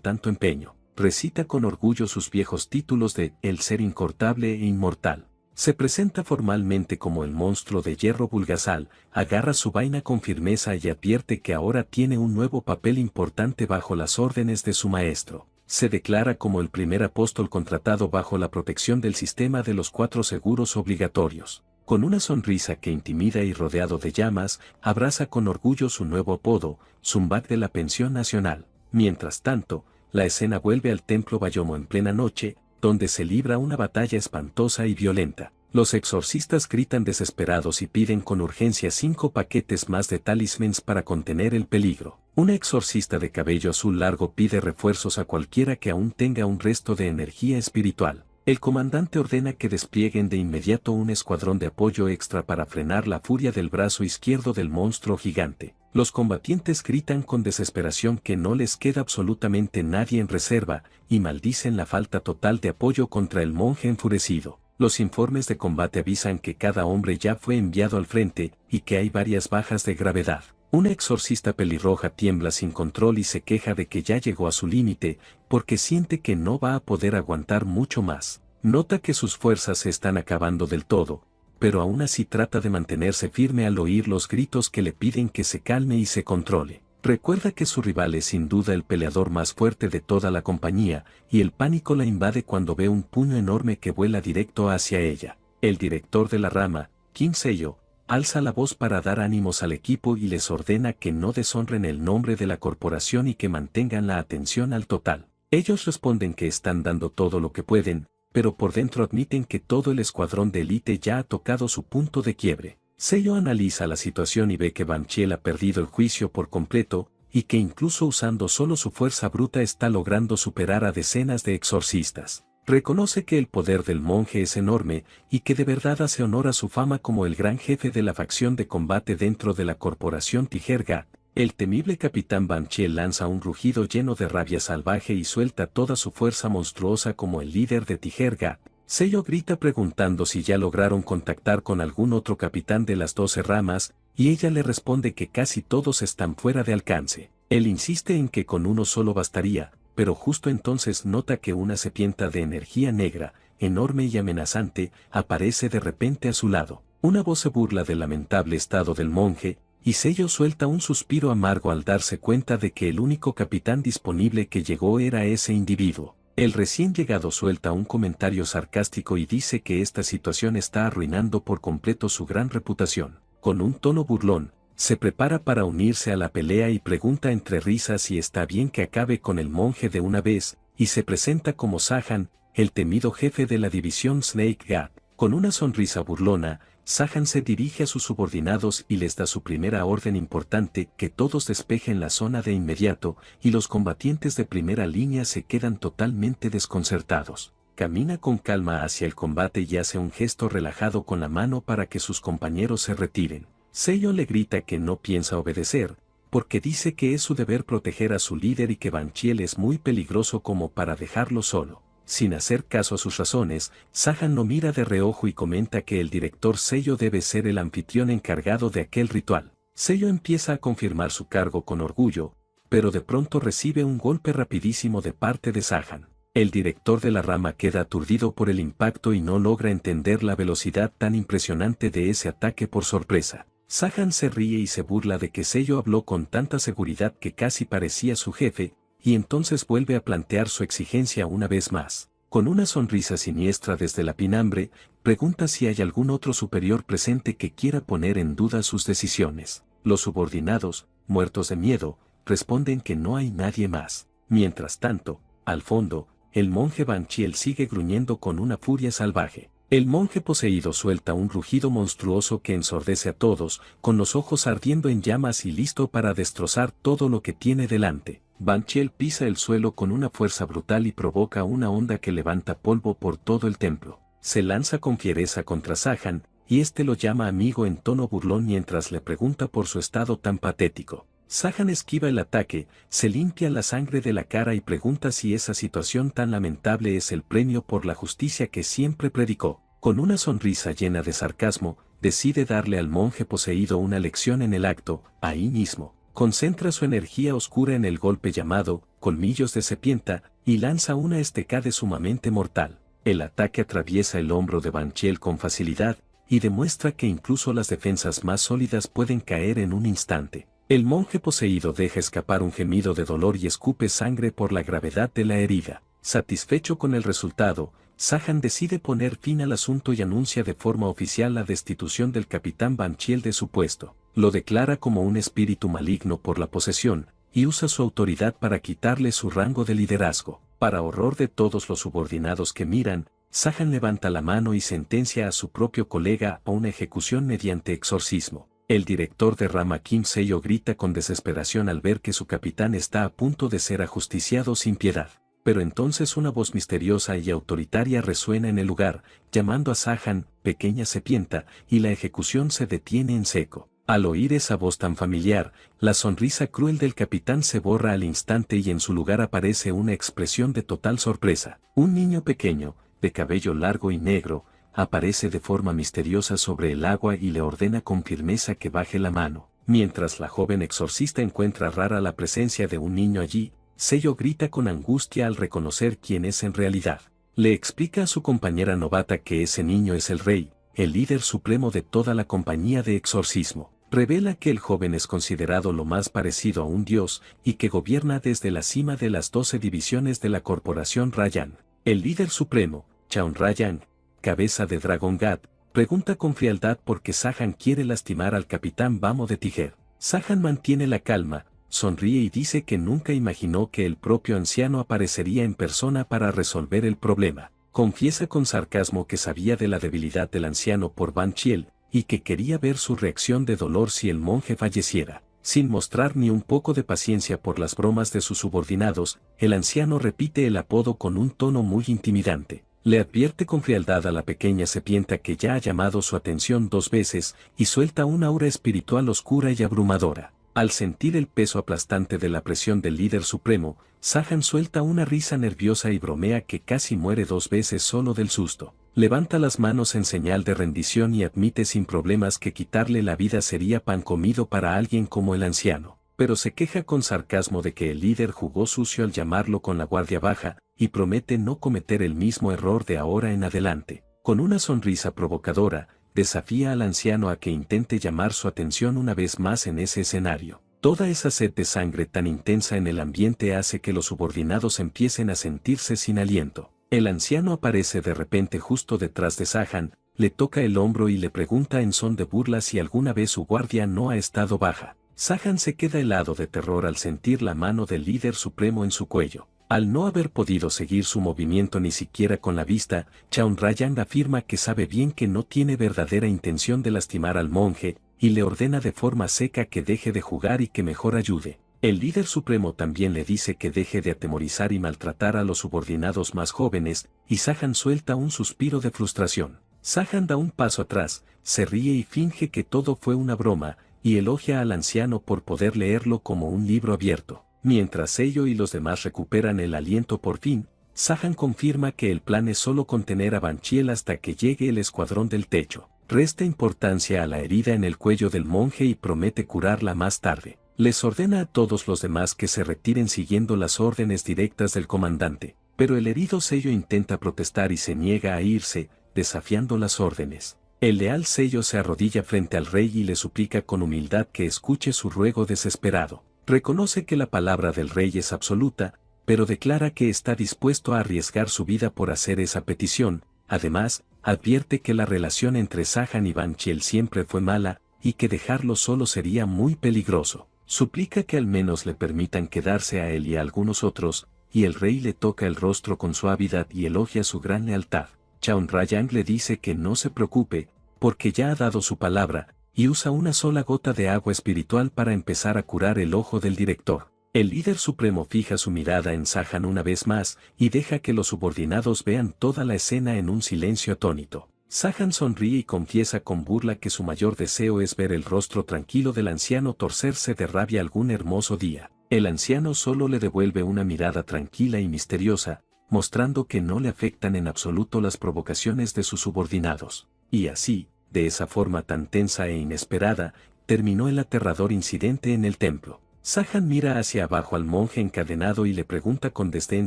tanto empeño. Recita con orgullo sus viejos títulos de El ser incortable e inmortal. Se presenta formalmente como el monstruo de hierro Bulgasal, agarra su vaina con firmeza y advierte que ahora tiene un nuevo papel importante bajo las órdenes de su maestro. Se declara como el primer apóstol contratado bajo la protección del sistema de los 4 seguros obligatorios. Con una sonrisa que intimida y rodeado de llamas, abraza con orgullo su nuevo apodo, Zumbak de la Pensión Nacional. Mientras tanto, la escena vuelve al templo Bayomo en plena noche, donde se libra una batalla espantosa y violenta. Los exorcistas gritan desesperados y piden con urgencia 5 paquetes más de talismans para contener el peligro. Una exorcista de cabello azul largo pide refuerzos a cualquiera que aún tenga un resto de energía espiritual. El comandante ordena que desplieguen de inmediato un escuadrón de apoyo extra para frenar la furia del brazo izquierdo del monstruo gigante. Los combatientes gritan con desesperación que no les queda absolutamente nadie en reserva, y maldicen la falta total de apoyo contra el monje enfurecido. Los informes de combate avisan que cada hombre ya fue enviado al frente, y que hay varias bajas de gravedad. Una exorcista pelirroja tiembla sin control y se queja de que ya llegó a su límite, porque siente que no va a poder aguantar mucho más. Nota que sus fuerzas se están acabando del todo, pero aún así trata de mantenerse firme al oír los gritos que le piden que se calme y se controle. Recuerda que su rival es sin duda el peleador más fuerte de toda la compañía, y el pánico la invade cuando ve un puño enorme que vuela directo hacia ella. El director de la rama, Kim Seo, alza la voz para dar ánimos al equipo y les ordena que no deshonren el nombre de la corporación y que mantengan la atención al total. Ellos responden que están dando todo lo que pueden, pero por dentro admiten que todo el escuadrón de élite ya ha tocado su punto de quiebre. Seo analiza la situación y ve que Banchiel ha perdido el juicio por completo, y que incluso usando solo su fuerza bruta está logrando superar a decenas de exorcistas. Reconoce que el poder del monje es enorme y que de verdad hace honor a su fama como el gran jefe de la facción de combate dentro de la corporación Tijerga. El temible capitán Banchiel lanza un rugido lleno de rabia salvaje y suelta toda su fuerza monstruosa como el líder de Tijerga. Seiyo grita preguntando si ya lograron contactar con algún otro capitán de las 12 ramas, y ella le responde que casi todos están fuera de alcance. Él insiste en que con uno solo bastaría, pero justo entonces nota que una serpiente de energía negra, enorme y amenazante, aparece de repente a su lado. Una voz se burla del lamentable estado del monje, y Seiyo suelta un suspiro amargo al darse cuenta de que el único capitán disponible que llegó era ese individuo. El recién llegado suelta un comentario sarcástico y dice que esta situación está arruinando por completo su gran reputación. Con un tono burlón, se prepara para unirse a la pelea y pregunta entre risas si está bien que acabe con el monje de una vez, y se presenta como Sahan, el temido jefe de la división Snake Gap. Con una sonrisa burlona, Sahan se dirige a sus subordinados y les da su primera orden importante: que todos despejen la zona de inmediato, y los combatientes de primera línea se quedan totalmente desconcertados. Camina con calma hacia el combate y hace un gesto relajado con la mano para que sus compañeros se retiren. Seiyo le grita que no piensa obedecer, porque dice que es su deber proteger a su líder y que Banchiel es muy peligroso como para dejarlo solo. Sin hacer caso a sus razones, Sahan lo mira de reojo y comenta que el director Seiyo debe ser el anfitrión encargado de aquel ritual. Seiyo empieza a confirmar su cargo con orgullo, pero de pronto recibe un golpe rapidísimo de parte de Sahan. El director de la rama queda aturdido por el impacto y no logra entender la velocidad tan impresionante de ese ataque por sorpresa. Sahan se ríe y se burla de que Seiyo habló con tanta seguridad que casi parecía su jefe, y entonces vuelve a plantear su exigencia una vez más. Con una sonrisa siniestra desde la pinambre, pregunta si hay algún otro superior presente que quiera poner en duda sus decisiones. Los subordinados, muertos de miedo, responden que no hay nadie más. Mientras tanto, al fondo, el monje Banchiel sigue gruñendo con una furia salvaje. El monje poseído suelta un rugido monstruoso que ensordece a todos, con los ojos ardiendo en llamas y listo para destrozar todo lo que tiene delante. Banchiel pisa el suelo con una fuerza brutal y provoca una onda que levanta polvo por todo el templo. Se lanza con fiereza contra Sahan, y este lo llama amigo en tono burlón mientras le pregunta por su estado tan patético. Sahan esquiva el ataque, se limpia la sangre de la cara y pregunta si esa situación tan lamentable es el premio por la justicia que siempre predicó. Con una sonrisa llena de sarcasmo, decide darle al monje poseído una lección en el acto, ahí mismo. Concentra su energía oscura en el golpe llamado Colmillos de Serpiente y lanza una estocada sumamente mortal. El ataque atraviesa el hombro de Banchiel con facilidad y demuestra que incluso las defensas más sólidas pueden caer en un instante. El monje poseído deja escapar un gemido de dolor y escupe sangre por la gravedad de la herida. Satisfecho con el resultado, Sahan decide poner fin al asunto y anuncia de forma oficial la destitución del capitán Banchiel de su puesto. Lo declara como un espíritu maligno por la posesión, y usa su autoridad para quitarle su rango de liderazgo. Para horror de todos los subordinados que miran, Sahan levanta la mano y sentencia a su propio colega a una ejecución mediante exorcismo. El director de rama Kim Seiyo grita con desesperación al ver que su capitán está a punto de ser ajusticiado sin piedad. Pero entonces una voz misteriosa y autoritaria resuena en el lugar, llamando a Sahan, pequeña serpiente, y la ejecución se detiene en seco. Al oír esa voz tan familiar, la sonrisa cruel del capitán se borra al instante y en su lugar aparece una expresión de total sorpresa. Un niño pequeño, de cabello largo y negro, aparece de forma misteriosa sobre el agua y le ordena con firmeza que baje la mano. Mientras la joven exorcista encuentra rara la presencia de un niño allí, Seiyo grita con angustia al reconocer quién es en realidad. Le explica a su compañera novata que ese niño es el rey, el líder supremo de toda la compañía de exorcismo. Revela que el joven es considerado lo más parecido a un dios y que gobierna desde la cima de las 12 divisiones de la corporación Rayan. El líder supremo, Chaun Rayan, cabeza de Dragon God, pregunta con frialdad por qué Sahan quiere lastimar al capitán Bamo de Tijer. Sahan mantiene la calma, sonríe y dice que nunca imaginó que el propio anciano aparecería en persona para resolver el problema. Confiesa con sarcasmo que sabía de la debilidad del anciano por Banchiel, y que quería ver su reacción de dolor si el monje falleciera. Sin mostrar ni un poco de paciencia por las bromas de sus subordinados, el anciano repite el apodo con un tono muy intimidante. Le advierte con frialdad a la pequeña serpiente que ya ha llamado su atención 2 veces y suelta una aura espiritual oscura y abrumadora. Al sentir el peso aplastante de la presión del líder supremo, Sahan suelta una risa nerviosa y bromea que casi muere 2 veces solo del susto. Levanta las manos en señal de rendición y admite sin problemas que quitarle la vida sería pan comido para alguien como el anciano, pero se queja con sarcasmo de que el líder jugó sucio al llamarlo con la guardia baja, y promete no cometer el mismo error de ahora en adelante. Con una sonrisa provocadora, desafía al anciano a que intente llamar su atención una vez más en ese escenario. Toda esa sed de sangre tan intensa en el ambiente hace que los subordinados empiecen a sentirse sin aliento. El anciano aparece de repente justo detrás de Sahan, le toca el hombro y le pregunta en son de burla si alguna vez su guardia no ha estado baja. Sahan se queda helado de terror al sentir la mano del líder supremo en su cuello. Al no haber podido seguir su movimiento ni siquiera con la vista, Chaun Rayang afirma que sabe bien que no tiene verdadera intención de lastimar al monje, y le ordena de forma seca que deje de jugar y que mejor ayude. El líder supremo también le dice que deje de atemorizar y maltratar a los subordinados más jóvenes, y Sahan suelta un suspiro de frustración. Sahan da un paso atrás, se ríe y finge que todo fue una broma, y elogia al anciano por poder leerlo como un libro abierto. Mientras ello y los demás recuperan el aliento por fin, Sahan confirma que el plan es solo contener a Banchiel hasta que llegue el escuadrón del techo. Resta importancia a la herida en el cuello del monje y promete curarla más tarde. Les ordena a todos los demás que se retiren siguiendo las órdenes directas del comandante, pero el herido Sello intenta protestar y se niega a irse, desafiando las órdenes. El leal Sello se arrodilla frente al rey y le suplica con humildad que escuche su ruego desesperado. Reconoce que la palabra del rey es absoluta, pero declara que está dispuesto a arriesgar su vida por hacer esa petición. Además, advierte que la relación entre Sahan y Banchiel siempre fue mala, y que dejarlo solo sería muy peligroso. Suplica que al menos le permitan quedarse a él y a algunos otros, y el rey le toca el rostro con suavidad y elogia su gran lealtad. Chaun Rayang le dice que no se preocupe, porque ya ha dado su palabra, y usa una sola gota de agua espiritual para empezar a curar el ojo del director. El líder supremo fija su mirada en Sahan una vez más, y deja que los subordinados vean toda la escena en un silencio atónito. Sahan sonríe y confiesa con burla que su mayor deseo es ver el rostro tranquilo del anciano torcerse de rabia algún hermoso día. El anciano solo le devuelve una mirada tranquila y misteriosa, mostrando que no le afectan en absoluto las provocaciones de sus subordinados. Y así, de esa forma tan tensa e inesperada, terminó el aterrador incidente en el templo. Sahan mira hacia abajo al monje encadenado y le pregunta con desdén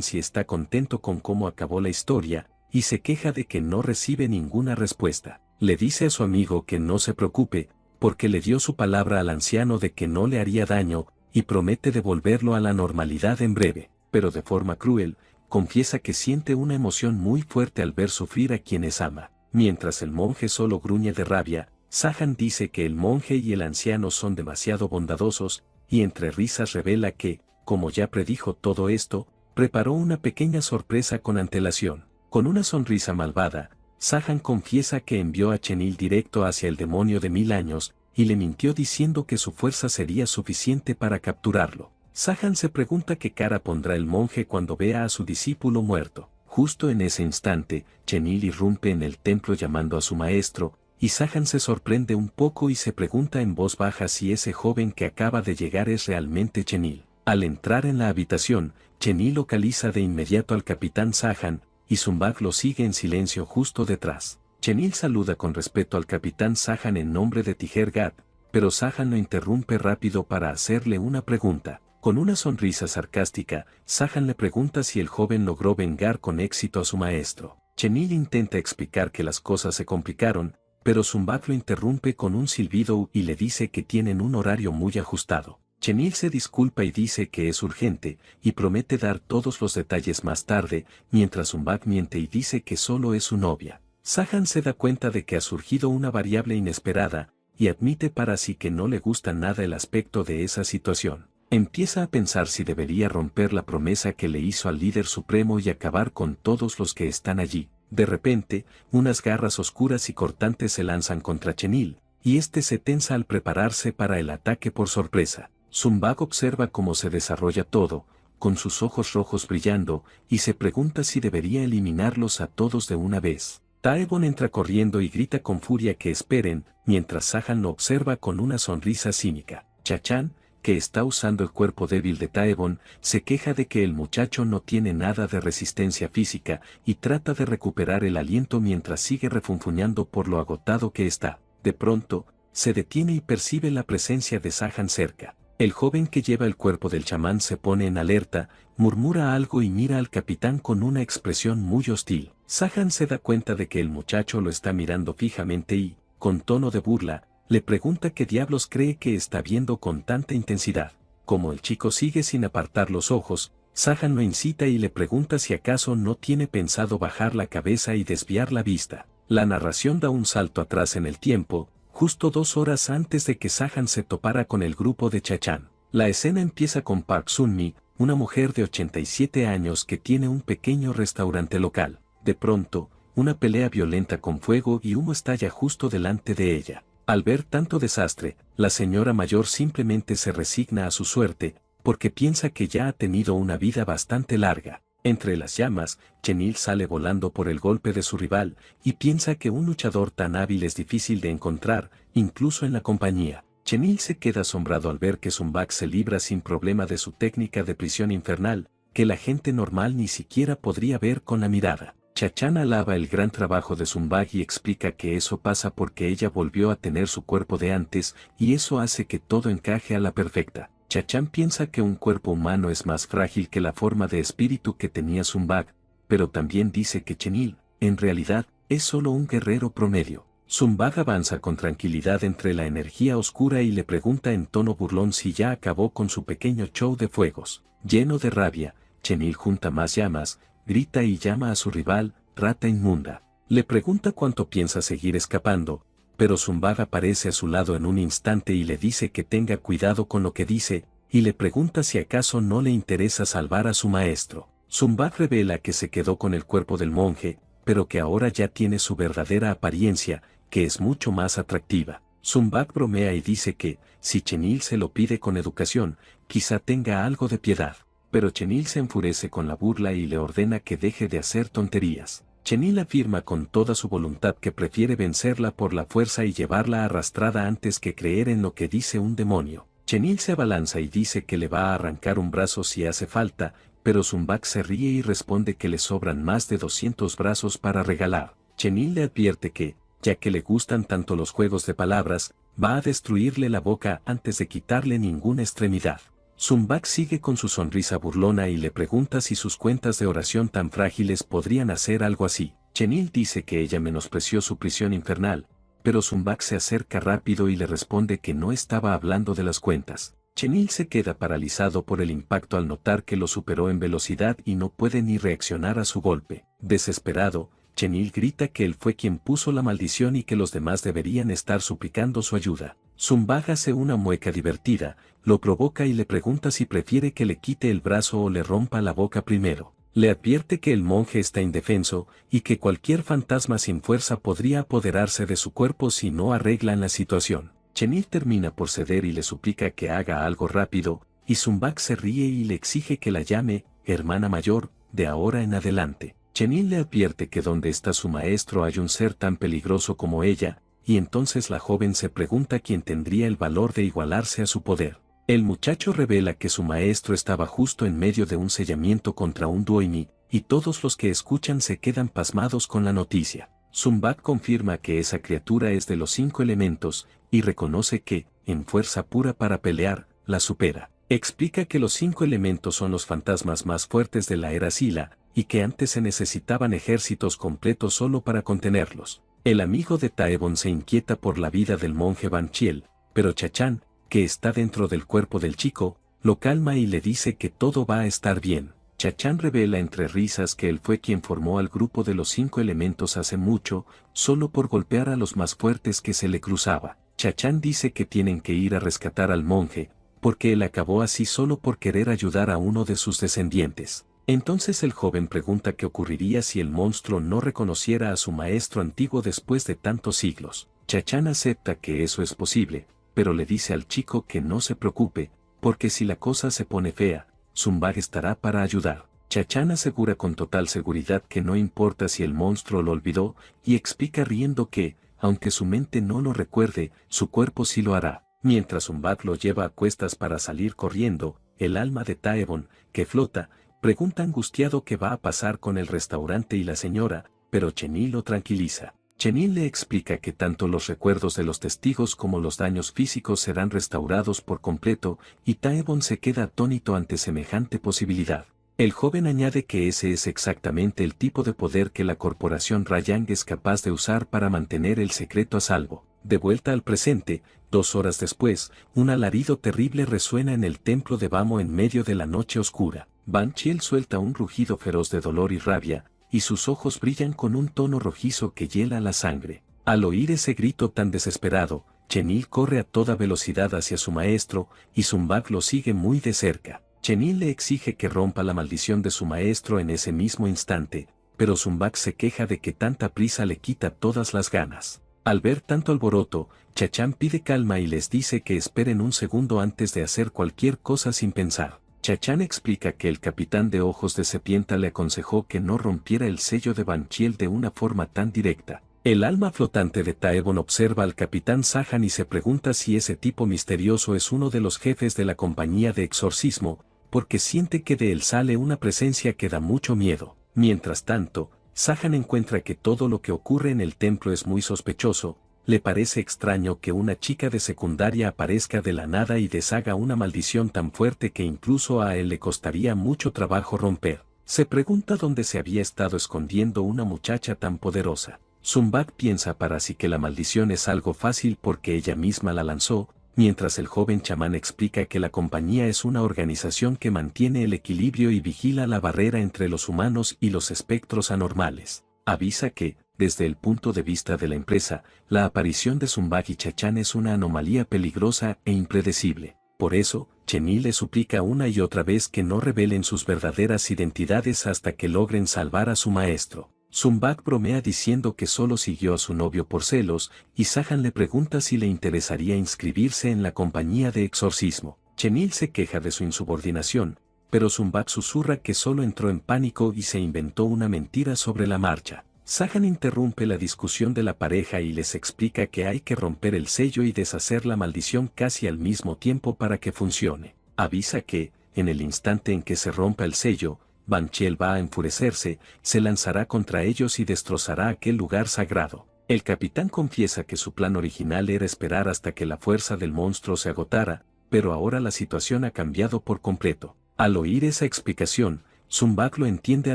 si está contento con cómo acabó la historia, y se queja de que no recibe ninguna respuesta. Le dice a su amigo que no se preocupe, porque le dio su palabra al anciano de que no le haría daño, y promete devolverlo a la normalidad en breve, pero de forma cruel, confiesa que siente una emoción muy fuerte al ver sufrir a quienes ama. Mientras el monje solo gruñe de rabia, Sahan dice que el monje y el anciano son demasiado bondadosos, y entre risas revela que, como ya predijo todo esto, preparó una pequeña sorpresa con antelación. Con una sonrisa malvada, Sahan confiesa que envió a Chenil directo hacia el demonio de 1000 años, y le mintió diciendo que su fuerza sería suficiente para capturarlo. Sahan se pregunta qué cara pondrá el monje cuando vea a su discípulo muerto. Justo en ese instante, Chenil irrumpe en el templo llamando a su maestro, y Sahan se sorprende un poco y se pregunta en voz baja si ese joven que acaba de llegar es realmente Chenil. Al entrar en la habitación, Chenil localiza de inmediato al capitán Sahan, y Zumbak lo sigue en silencio justo detrás. Chenil saluda con respeto al capitán Sahan en nombre de Tiger Gat, pero Sahan lo interrumpe rápido para hacerle una pregunta. Con una sonrisa sarcástica, Sahan le pregunta si el joven logró vengar con éxito a su maestro. Chenil intenta explicar que las cosas se complicaron, pero Zumbak lo interrumpe con un silbido y le dice que tienen un horario muy ajustado. Chenil se disculpa y dice que es urgente, y promete dar todos los detalles más tarde, mientras Zumbak miente y dice que solo es su novia. Sahan se da cuenta de que ha surgido una variable inesperada, y admite para sí que no le gusta nada el aspecto de esa situación. Empieza a pensar si debería romper la promesa que le hizo al líder supremo y acabar con todos los que están allí. De repente, unas garras oscuras y cortantes se lanzan contra Chenil, y este se tensa al prepararse para el ataque por sorpresa. Zumbag observa cómo se desarrolla todo, con sus ojos rojos brillando, y se pregunta si debería eliminarlos a todos de una vez. Taebon entra corriendo y grita con furia que esperen, mientras Sahan lo observa con una sonrisa cínica. Chachan, que está usando el cuerpo débil de Taebon, se queja de que el muchacho no tiene nada de resistencia física y trata de recuperar el aliento mientras sigue refunfuñando por lo agotado que está. De pronto, se detiene y percibe la presencia de Sahan cerca. El joven que lleva el cuerpo del chamán se pone en alerta, murmura algo y mira al capitán con una expresión muy hostil. Sahan se da cuenta de que el muchacho lo está mirando fijamente y, con tono de burla, le pregunta qué diablos cree que está viendo con tanta intensidad. Como el chico sigue sin apartar los ojos, Sahan lo incita y le pregunta si acaso no tiene pensado bajar la cabeza y desviar la vista. La narración da un salto atrás en el tiempo, justo 2 horas antes de que Sahan se topara con el grupo de Chachan. La escena empieza con Park Sun-mi, una mujer de 87 años que tiene un pequeño restaurante local. De pronto, una pelea violenta con fuego y humo estalla justo delante de ella. Al ver tanto desastre, la señora mayor simplemente se resigna a su suerte, porque piensa que ya ha tenido una vida bastante larga. Entre las llamas, Chenil sale volando por el golpe de su rival, y piensa que un luchador tan hábil es difícil de encontrar, incluso en la compañía. Chenil se queda asombrado al ver que Zumbag se libra sin problema de su técnica de prisión infernal, que la gente normal ni siquiera podría ver con la mirada. Chachan alaba el gran trabajo de Zumbag y explica que eso pasa porque ella volvió a tener su cuerpo de antes, y eso hace que todo encaje a la perfecta. Chachan piensa que un cuerpo humano es más frágil que la forma de espíritu que tenía Zumbag, pero también dice que Chenil, en realidad, es solo un guerrero promedio. Zumbag avanza con tranquilidad entre la energía oscura y le pregunta en tono burlón si ya acabó con su pequeño show de fuegos. Lleno de rabia, Chenil junta más llamas, grita y llama a su rival, rata inmunda. Le pregunta cuánto piensa seguir escapando, pero Zumbag aparece a su lado en un instante y le dice que tenga cuidado con lo que dice, y le pregunta si acaso no le interesa salvar a su maestro. Zumbag revela que se quedó con el cuerpo del monje, pero que ahora ya tiene su verdadera apariencia, que es mucho más atractiva. Zumbag bromea y dice que, si Chenil se lo pide con educación, quizá tenga algo de piedad. Pero Chenil se enfurece con la burla y le ordena que deje de hacer tonterías. Chenil afirma con toda su voluntad que prefiere vencerla por la fuerza y llevarla arrastrada antes que creer en lo que dice un demonio. Chenil se abalanza y dice que le va a arrancar un brazo si hace falta, pero Zumbag se ríe y responde que le sobran más de 200 brazos para regalar. Chenil le advierte que, ya que le gustan tanto los juegos de palabras, va a destruirle la boca antes de quitarle ninguna extremidad. Zumbag sigue con su sonrisa burlona y le pregunta si sus cuentas de oración tan frágiles podrían hacer algo así. Chenil dice que ella menospreció su prisión infernal, pero Zumbag se acerca rápido y le responde que no estaba hablando de las cuentas. Chenil se queda paralizado por el impacto al notar que lo superó en velocidad y no puede ni reaccionar a su golpe. Desesperado, Chenil grita que él fue quien puso la maldición y que los demás deberían estar suplicando su ayuda. Zumbag hace una mueca divertida, lo provoca y le pregunta si prefiere que le quite el brazo o le rompa la boca primero. Le advierte que el monje está indefenso y que cualquier fantasma sin fuerza podría apoderarse de su cuerpo si no arreglan la situación. Chenil termina por ceder y le suplica que haga algo rápido, y Zumbag se ríe y le exige que la llame hermana mayor de ahora en adelante. Chenil le advierte que donde está su maestro hay un ser tan peligroso como ella, y entonces la joven se pregunta quién tendría el valor de igualarse a su poder. El muchacho revela que su maestro estaba justo en medio de un sellamiento contra un duoini, y todos los que escuchan se quedan pasmados con la noticia. Zumbag confirma que esa criatura es de los 5 elementos, y reconoce que, en fuerza pura para pelear, la supera. Explica que los 5 elementos son los fantasmas más fuertes de la era Sila, y que antes se necesitaban ejércitos completos solo para contenerlos. El amigo de Taebon se inquieta por la vida del monje Banchiel, pero Chachan, que está dentro del cuerpo del chico, lo calma y le dice que todo va a estar bien. Chachan revela entre risas que él fue quien formó al grupo de los 5 elementos hace mucho, solo por golpear a los más fuertes que se le cruzaba. Chachan dice que tienen que ir a rescatar al monje, porque él acabó así solo por querer ayudar a uno de sus descendientes. Entonces el joven pregunta qué ocurriría si el monstruo no reconociera a su maestro antiguo después de tantos siglos. Chachan acepta que eso es posible, pero le dice al chico que no se preocupe, porque si la cosa se pone fea, Zumbag estará para ayudar. Chachan asegura con total seguridad que no importa si el monstruo lo olvidó, y explica riendo que, aunque su mente no lo recuerde, su cuerpo sí lo hará. Mientras Zumbag lo lleva a cuestas para salir corriendo, el alma de Taebon, que flota, pregunta angustiado qué va a pasar con el restaurante y la señora, pero Chenil lo tranquiliza. Chenil le explica que tanto los recuerdos de los testigos como los daños físicos serán restaurados por completo, y Taebon se queda atónito ante semejante posibilidad. El joven añade que ese es exactamente el tipo de poder que la corporación Rayang es capaz de usar para mantener el secreto a salvo. De vuelta al presente, 2 horas después, un alarido terrible resuena en el templo de Bamo en medio de la noche oscura. Ban Chiel suelta un rugido feroz de dolor y rabia, y sus ojos brillan con un tono rojizo que hiela la sangre. Al oír ese grito tan desesperado, Chenil corre a toda velocidad hacia su maestro, y Zumbag lo sigue muy de cerca. Chenil le exige que rompa la maldición de su maestro en ese mismo instante, pero Zumbag se queja de que tanta prisa le quita todas las ganas. Al ver tanto alboroto, Chachan pide calma y les dice que esperen un segundo antes de hacer cualquier cosa sin pensar. Chachan explica que el capitán de ojos de serpiente le aconsejó que no rompiera el sello de Ban Chiel de una forma tan directa. El alma flotante de Taebon observa al capitán Sahan y se pregunta si ese tipo misterioso es uno de los jefes de la compañía de exorcismo, porque siente que de él sale una presencia que da mucho miedo. Mientras tanto, Sahan encuentra que todo lo que ocurre en el templo es muy sospechoso. Le parece extraño que una chica de secundaria aparezca de la nada y deshaga una maldición tan fuerte que incluso a él le costaría mucho trabajo romper. Se pregunta dónde se había estado escondiendo una muchacha tan poderosa. Zumbag piensa para sí que la maldición es algo fácil porque ella misma la lanzó, mientras el joven chamán explica que la compañía es una organización que mantiene el equilibrio y vigila la barrera entre los humanos y los espectros anormales. Avisa que, desde el punto de vista de la empresa, la aparición de Zumbag y Chachan es una anomalía peligrosa e impredecible. Por eso, Chenil le suplica una y otra vez que no revelen sus verdaderas identidades hasta que logren salvar a su maestro. Zumbag bromea diciendo que solo siguió a su novio por celos, y Sahan le pregunta si le interesaría inscribirse en la compañía de exorcismo. Chenil se queja de su insubordinación, pero Zumbag susurra que solo entró en pánico y se inventó una mentira sobre la marcha. Sahan interrumpe la discusión de la pareja y les explica que hay que romper el sello y deshacer la maldición casi al mismo tiempo para que funcione. Avisa que, en el instante en que se rompa el sello, Ban Chiel va a enfurecerse, se lanzará contra ellos y destrozará aquel lugar sagrado. El capitán confiesa que su plan original era esperar hasta que la fuerza del monstruo se agotara, pero ahora la situación ha cambiado por completo. Al oír esa explicación, Zumbag lo entiende a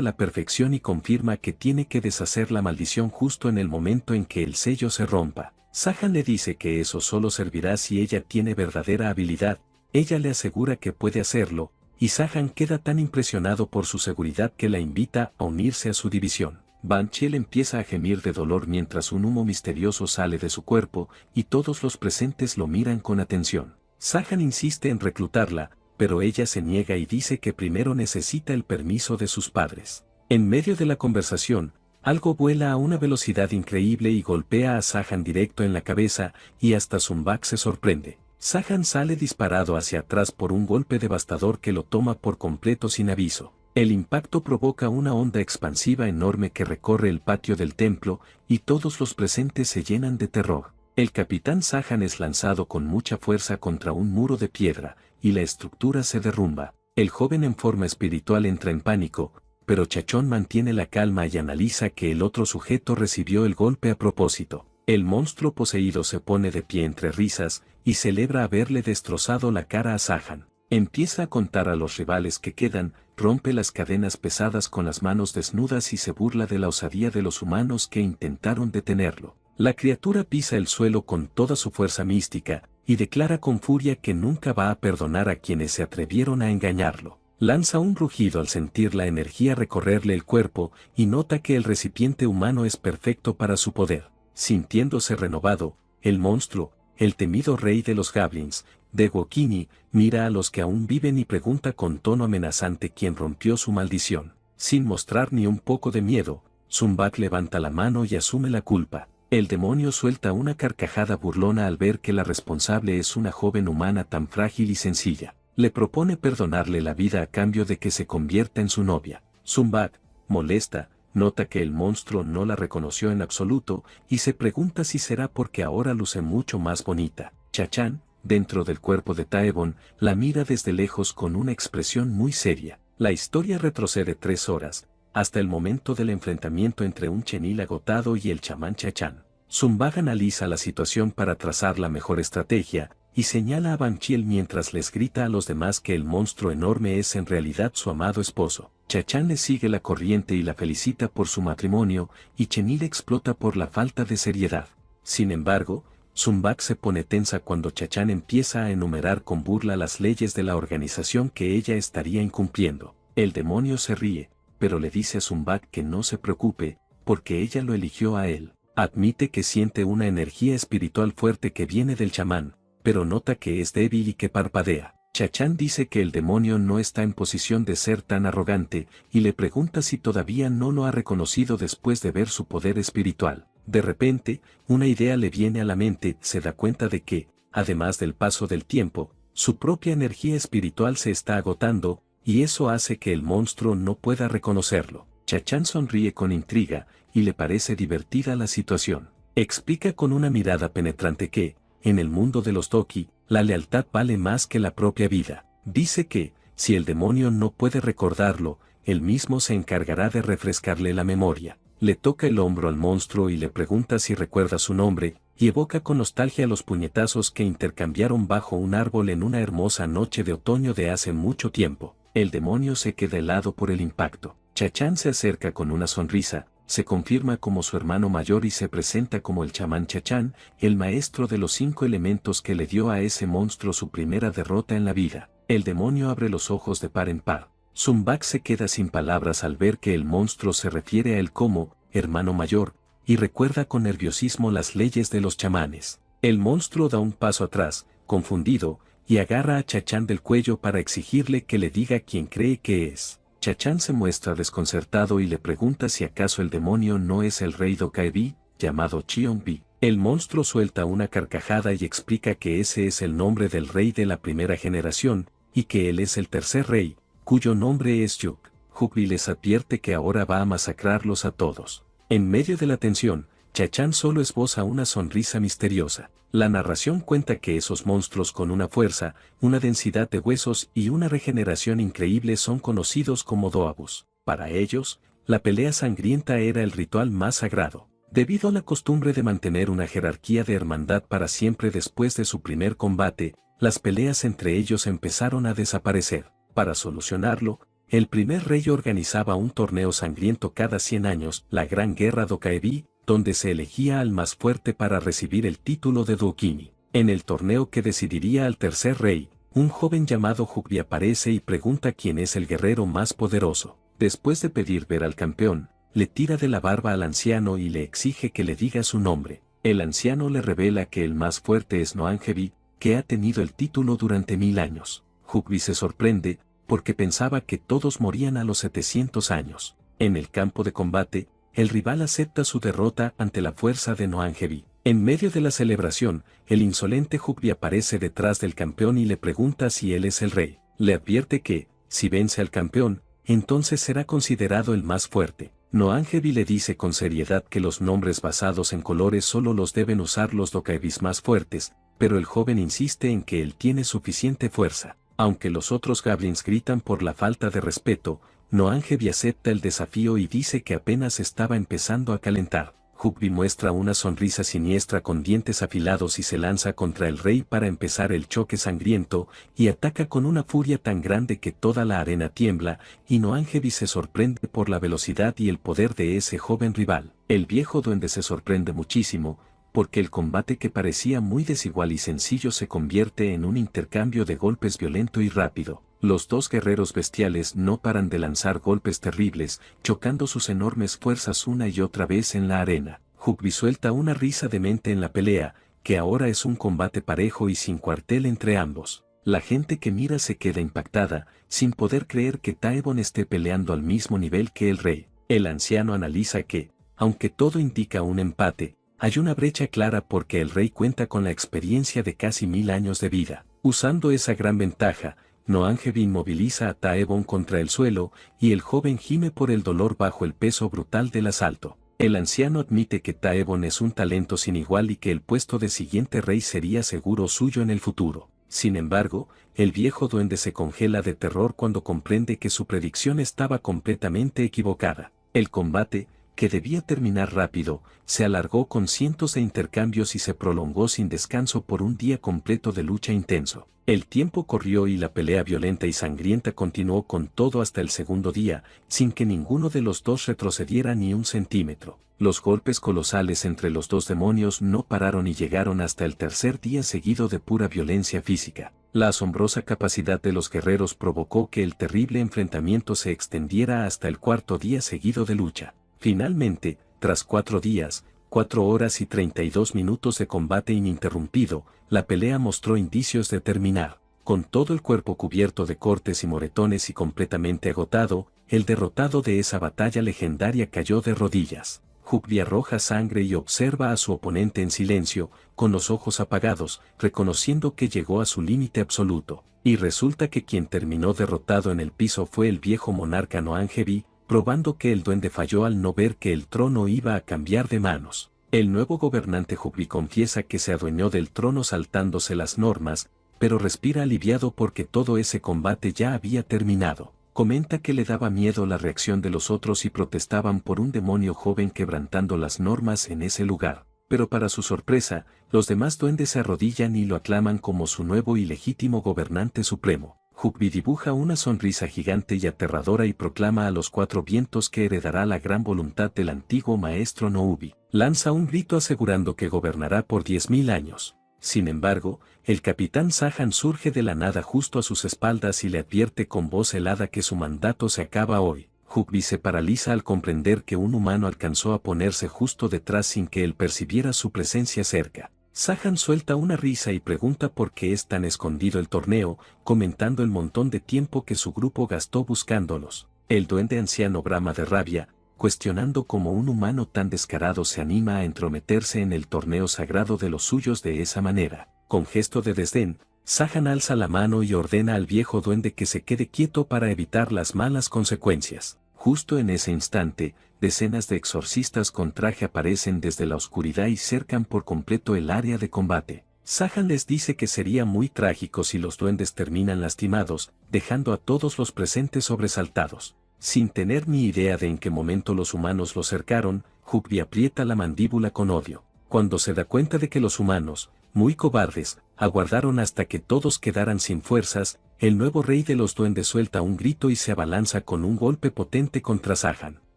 la perfección y confirma que tiene que deshacer la maldición justo en el momento en que el sello se rompa. Sahan le dice que eso solo servirá si ella tiene verdadera habilidad. Ella le asegura que puede hacerlo, y Sahan queda tan impresionado por su seguridad que la invita a unirse a su división. Ban Chiel empieza a gemir de dolor mientras un humo misterioso sale de su cuerpo, y todos los presentes lo miran con atención. Sahan insiste en reclutarla, pero ella se niega y dice que primero necesita el permiso de sus padres. En medio de la conversación, algo vuela a una velocidad increíble y golpea a Sahan directo en la cabeza, y hasta Zumbag se sorprende. Sahan sale disparado hacia atrás por un golpe devastador que lo toma por completo sin aviso. El impacto provoca una onda expansiva enorme que recorre el patio del templo, y todos los presentes se llenan de terror. El capitán Sahan es lanzado con mucha fuerza contra un muro de piedra, y la estructura se derrumba. El joven en forma espiritual entra en pánico, pero Chachón mantiene la calma y analiza que el otro sujeto recibió el golpe a propósito. El monstruo poseído se pone de pie entre risas, y celebra haberle destrozado la cara a Sahan. Empieza a contar a los rivales que quedan, rompe las cadenas pesadas con las manos desnudas y se burla de la osadía de los humanos que intentaron detenerlo. La criatura pisa el suelo con toda su fuerza mística, y declara con furia que nunca va a perdonar a quienes se atrevieron a engañarlo. Lanza un rugido al sentir la energía recorrerle el cuerpo, y nota que el recipiente humano es perfecto para su poder. Sintiéndose renovado, el monstruo, el temido rey de los goblins, de Wokini, mira a los que aún viven y pregunta con tono amenazante quién rompió su maldición. Sin mostrar ni un poco de miedo, Zumbag levanta la mano y asume la culpa. El demonio suelta una carcajada burlona al ver que la responsable es una joven humana tan frágil y sencilla. Le propone perdonarle la vida a cambio de que se convierta en su novia. Zumbak, molesta, nota que el monstruo no la reconoció en absoluto y se pregunta si será porque ahora luce mucho más bonita. Chachan, dentro del cuerpo de Taebon, la mira desde lejos con una expresión muy seria. La historia retrocede 3 horas, hasta el momento del enfrentamiento entre un chenil agotado y el chamán Chachan. Zumbak analiza la situación para trazar la mejor estrategia, y señala a Banchiel mientras les grita a los demás que el monstruo enorme es en realidad su amado esposo. Chachan le sigue la corriente y la felicita por su matrimonio, y Chenil explota por la falta de seriedad. Sin embargo, Zumbak se pone tensa cuando Chachan empieza a enumerar con burla las leyes de la organización que ella estaría incumpliendo. El demonio se ríe, pero le dice a Zumbak que no se preocupe, porque ella lo eligió a él. Admite que siente una energía espiritual fuerte que viene del chamán, pero nota que es débil y que parpadea. Chachan dice que el demonio no está en posición de ser tan arrogante, y le pregunta si todavía no lo ha reconocido después de ver su poder espiritual. De repente, una idea le viene a la mente, se da cuenta de que, además del paso del tiempo, su propia energía espiritual se está agotando, y eso hace que el monstruo no pueda reconocerlo. Chachan sonríe con intriga, y le parece divertida la situación. Explica con una mirada penetrante que, en el mundo de los Toki, la lealtad vale más que la propia vida. Dice que, si el demonio no puede recordarlo, él mismo se encargará de refrescarle la memoria. Le toca el hombro al monstruo y le pregunta si recuerda su nombre, y evoca con nostalgia los puñetazos que intercambiaron bajo un árbol en una hermosa noche de otoño de hace mucho tiempo. El demonio se queda helado por el impacto. Chachan se acerca con una sonrisa, se confirma como su hermano mayor y se presenta como el chamán Chachan, el maestro de los 5 elementos que le dio a ese monstruo su primera derrota en la vida. El demonio abre los ojos de par en par. Zumbak se queda sin palabras al ver que el monstruo se refiere a él como hermano mayor, y recuerda con nerviosismo las leyes de los chamanes. El monstruo da un paso atrás, confundido, y agarra a Chachan del cuello para exigirle que le diga quién cree que es. Chachan se muestra desconcertado y le pregunta si acaso el demonio no es el rey Dokaebi, llamado Cheonbi. El monstruo suelta una carcajada y explica que ese es el nombre del rey de la primera generación, y que él es el tercer rey, cuyo nombre es Yuk. Hugby les advierte que ahora va a masacrarlos a todos. En medio de la tensión, Chachan solo esboza una sonrisa misteriosa. La narración cuenta que esos monstruos con una fuerza, una densidad de huesos y una regeneración increíble son conocidos como Doabus. Para ellos, la pelea sangrienta era el ritual más sagrado. Debido a la costumbre de mantener una jerarquía de hermandad para siempre después de su primer combate, las peleas entre ellos empezaron a desaparecer. Para solucionarlo, el primer rey organizaba un torneo sangriento cada 100 años, la Gran Guerra Dokaebi, donde se elegía al más fuerte para recibir el título de Doukini. En el torneo que decidiría al tercer rey, un joven llamado Hugby aparece y pregunta quién es el guerrero más poderoso. Después de pedir ver al campeón, le tira de la barba al anciano y le exige que le diga su nombre. El anciano le revela que el más fuerte es Noangebi, que ha tenido el título durante 1000 años. Hugby se sorprende, porque pensaba que todos morían a los 700 años. En el campo de combate, el rival acepta su derrota ante la fuerza de Noangebi. En medio de la celebración, el insolente Hugby aparece detrás del campeón y le pregunta si él es el rey. Le advierte que, si vence al campeón, entonces será considerado el más fuerte. Noangebi le dice con seriedad que los nombres basados en colores solo los deben usar los Dokaebis más fuertes, pero el joven insiste en que él tiene suficiente fuerza. Aunque los otros goblins gritan por la falta de respeto, Noangebi acepta el desafío y dice que apenas estaba empezando a calentar. Hugby muestra una sonrisa siniestra con dientes afilados y se lanza contra el rey para empezar el choque sangriento, y ataca con una furia tan grande que toda la arena tiembla, y Noangebi se sorprende por la velocidad y el poder de ese joven rival. El viejo duende se sorprende muchísimo, porque el combate que parecía muy desigual y sencillo se convierte en un intercambio de golpes violento y rápido. Los dos guerreros bestiales no paran de lanzar golpes terribles, chocando sus enormes fuerzas una y otra vez en la arena. Hugby suelta una risa demente en la pelea, que ahora es un combate parejo y sin cuartel entre ambos. La gente que mira se queda impactada, sin poder creer que Taebon esté peleando al mismo nivel que el rey. El anciano analiza que, aunque todo indica un empate, Hay una brecha clara porque el rey cuenta con la experiencia de casi 1000 años de vida. Usando esa gran ventaja, Noangebi inmoviliza a Taebon contra el suelo, y el joven gime por el dolor bajo el peso brutal del asalto. El anciano admite que Taebon es un talento sin igual y que el puesto de siguiente rey sería seguro suyo en el futuro. Sin embargo, el viejo duende se congela de terror cuando comprende que su predicción estaba completamente equivocada. El combate, que debía terminar rápido, se alargó con cientos de intercambios y se prolongó sin descanso por un día completo de lucha intenso. El tiempo corrió y la pelea violenta y sangrienta continuó con todo hasta el segundo día, sin que ninguno de los dos retrocediera ni un centímetro. Los golpes colosales entre los dos demonios no pararon y llegaron hasta el tercer día seguido de pura violencia física. La asombrosa capacidad de los guerreros provocó que el terrible enfrentamiento se extendiera hasta el cuarto día seguido de lucha. Finalmente, tras 4 días, 4 horas y 32 minutos de combate ininterrumpido, la pelea mostró indicios de terminar. Con todo el cuerpo cubierto de cortes y moretones y completamente agotado, el derrotado de esa batalla legendaria cayó de rodillas. Hugby arroja sangre y observa a su oponente en silencio, con los ojos apagados, reconociendo que llegó a su límite absoluto. Y resulta que quien terminó derrotado en el piso fue el viejo monarca Noangebi, probando que el duende falló al no ver que el trono iba a cambiar de manos. El nuevo gobernante Hugby confiesa que se adueñó del trono saltándose las normas, pero respira aliviado porque todo ese combate ya había terminado. Comenta que le daba miedo la reacción de los otros y protestaban por un demonio joven quebrantando las normas en ese lugar. Pero para su sorpresa, los demás duendes se arrodillan y lo aclaman como su nuevo y legítimo gobernante supremo. Hugby dibuja una sonrisa gigante y aterradora y proclama a los 4 vientos que heredará la gran voluntad del antiguo maestro Noubi. Lanza un grito asegurando que gobernará por 10.000 años. Sin embargo, el capitán Sahan surge de la nada justo a sus espaldas y le advierte con voz helada que su mandato se acaba hoy. Hugby se paraliza al comprender que un humano alcanzó a ponerse justo detrás sin que él percibiera su presencia cerca. Sahan suelta una risa y pregunta por qué es tan escondido el torneo, comentando el montón de tiempo que su grupo gastó buscándolos. El duende anciano brama de rabia, cuestionando cómo un humano tan descarado se anima a entrometerse en el torneo sagrado de los suyos de esa manera. Con gesto de desdén, Sahan alza la mano y ordena al viejo duende que se quede quieto para evitar las malas consecuencias. Justo en ese instante, decenas de exorcistas con traje aparecen desde la oscuridad y cercan por completo el área de combate. Sahan les dice que sería muy trágico si los duendes terminan lastimados, dejando a todos los presentes sobresaltados. Sin tener ni idea de en qué momento los humanos lo cercaron, Hugby aprieta la mandíbula con odio. Cuando se da cuenta de que los humanos, muy cobardes, aguardaron hasta que todos quedaran sin fuerzas, el nuevo rey de los duendes suelta un grito y se abalanza con un golpe potente contra Sahan.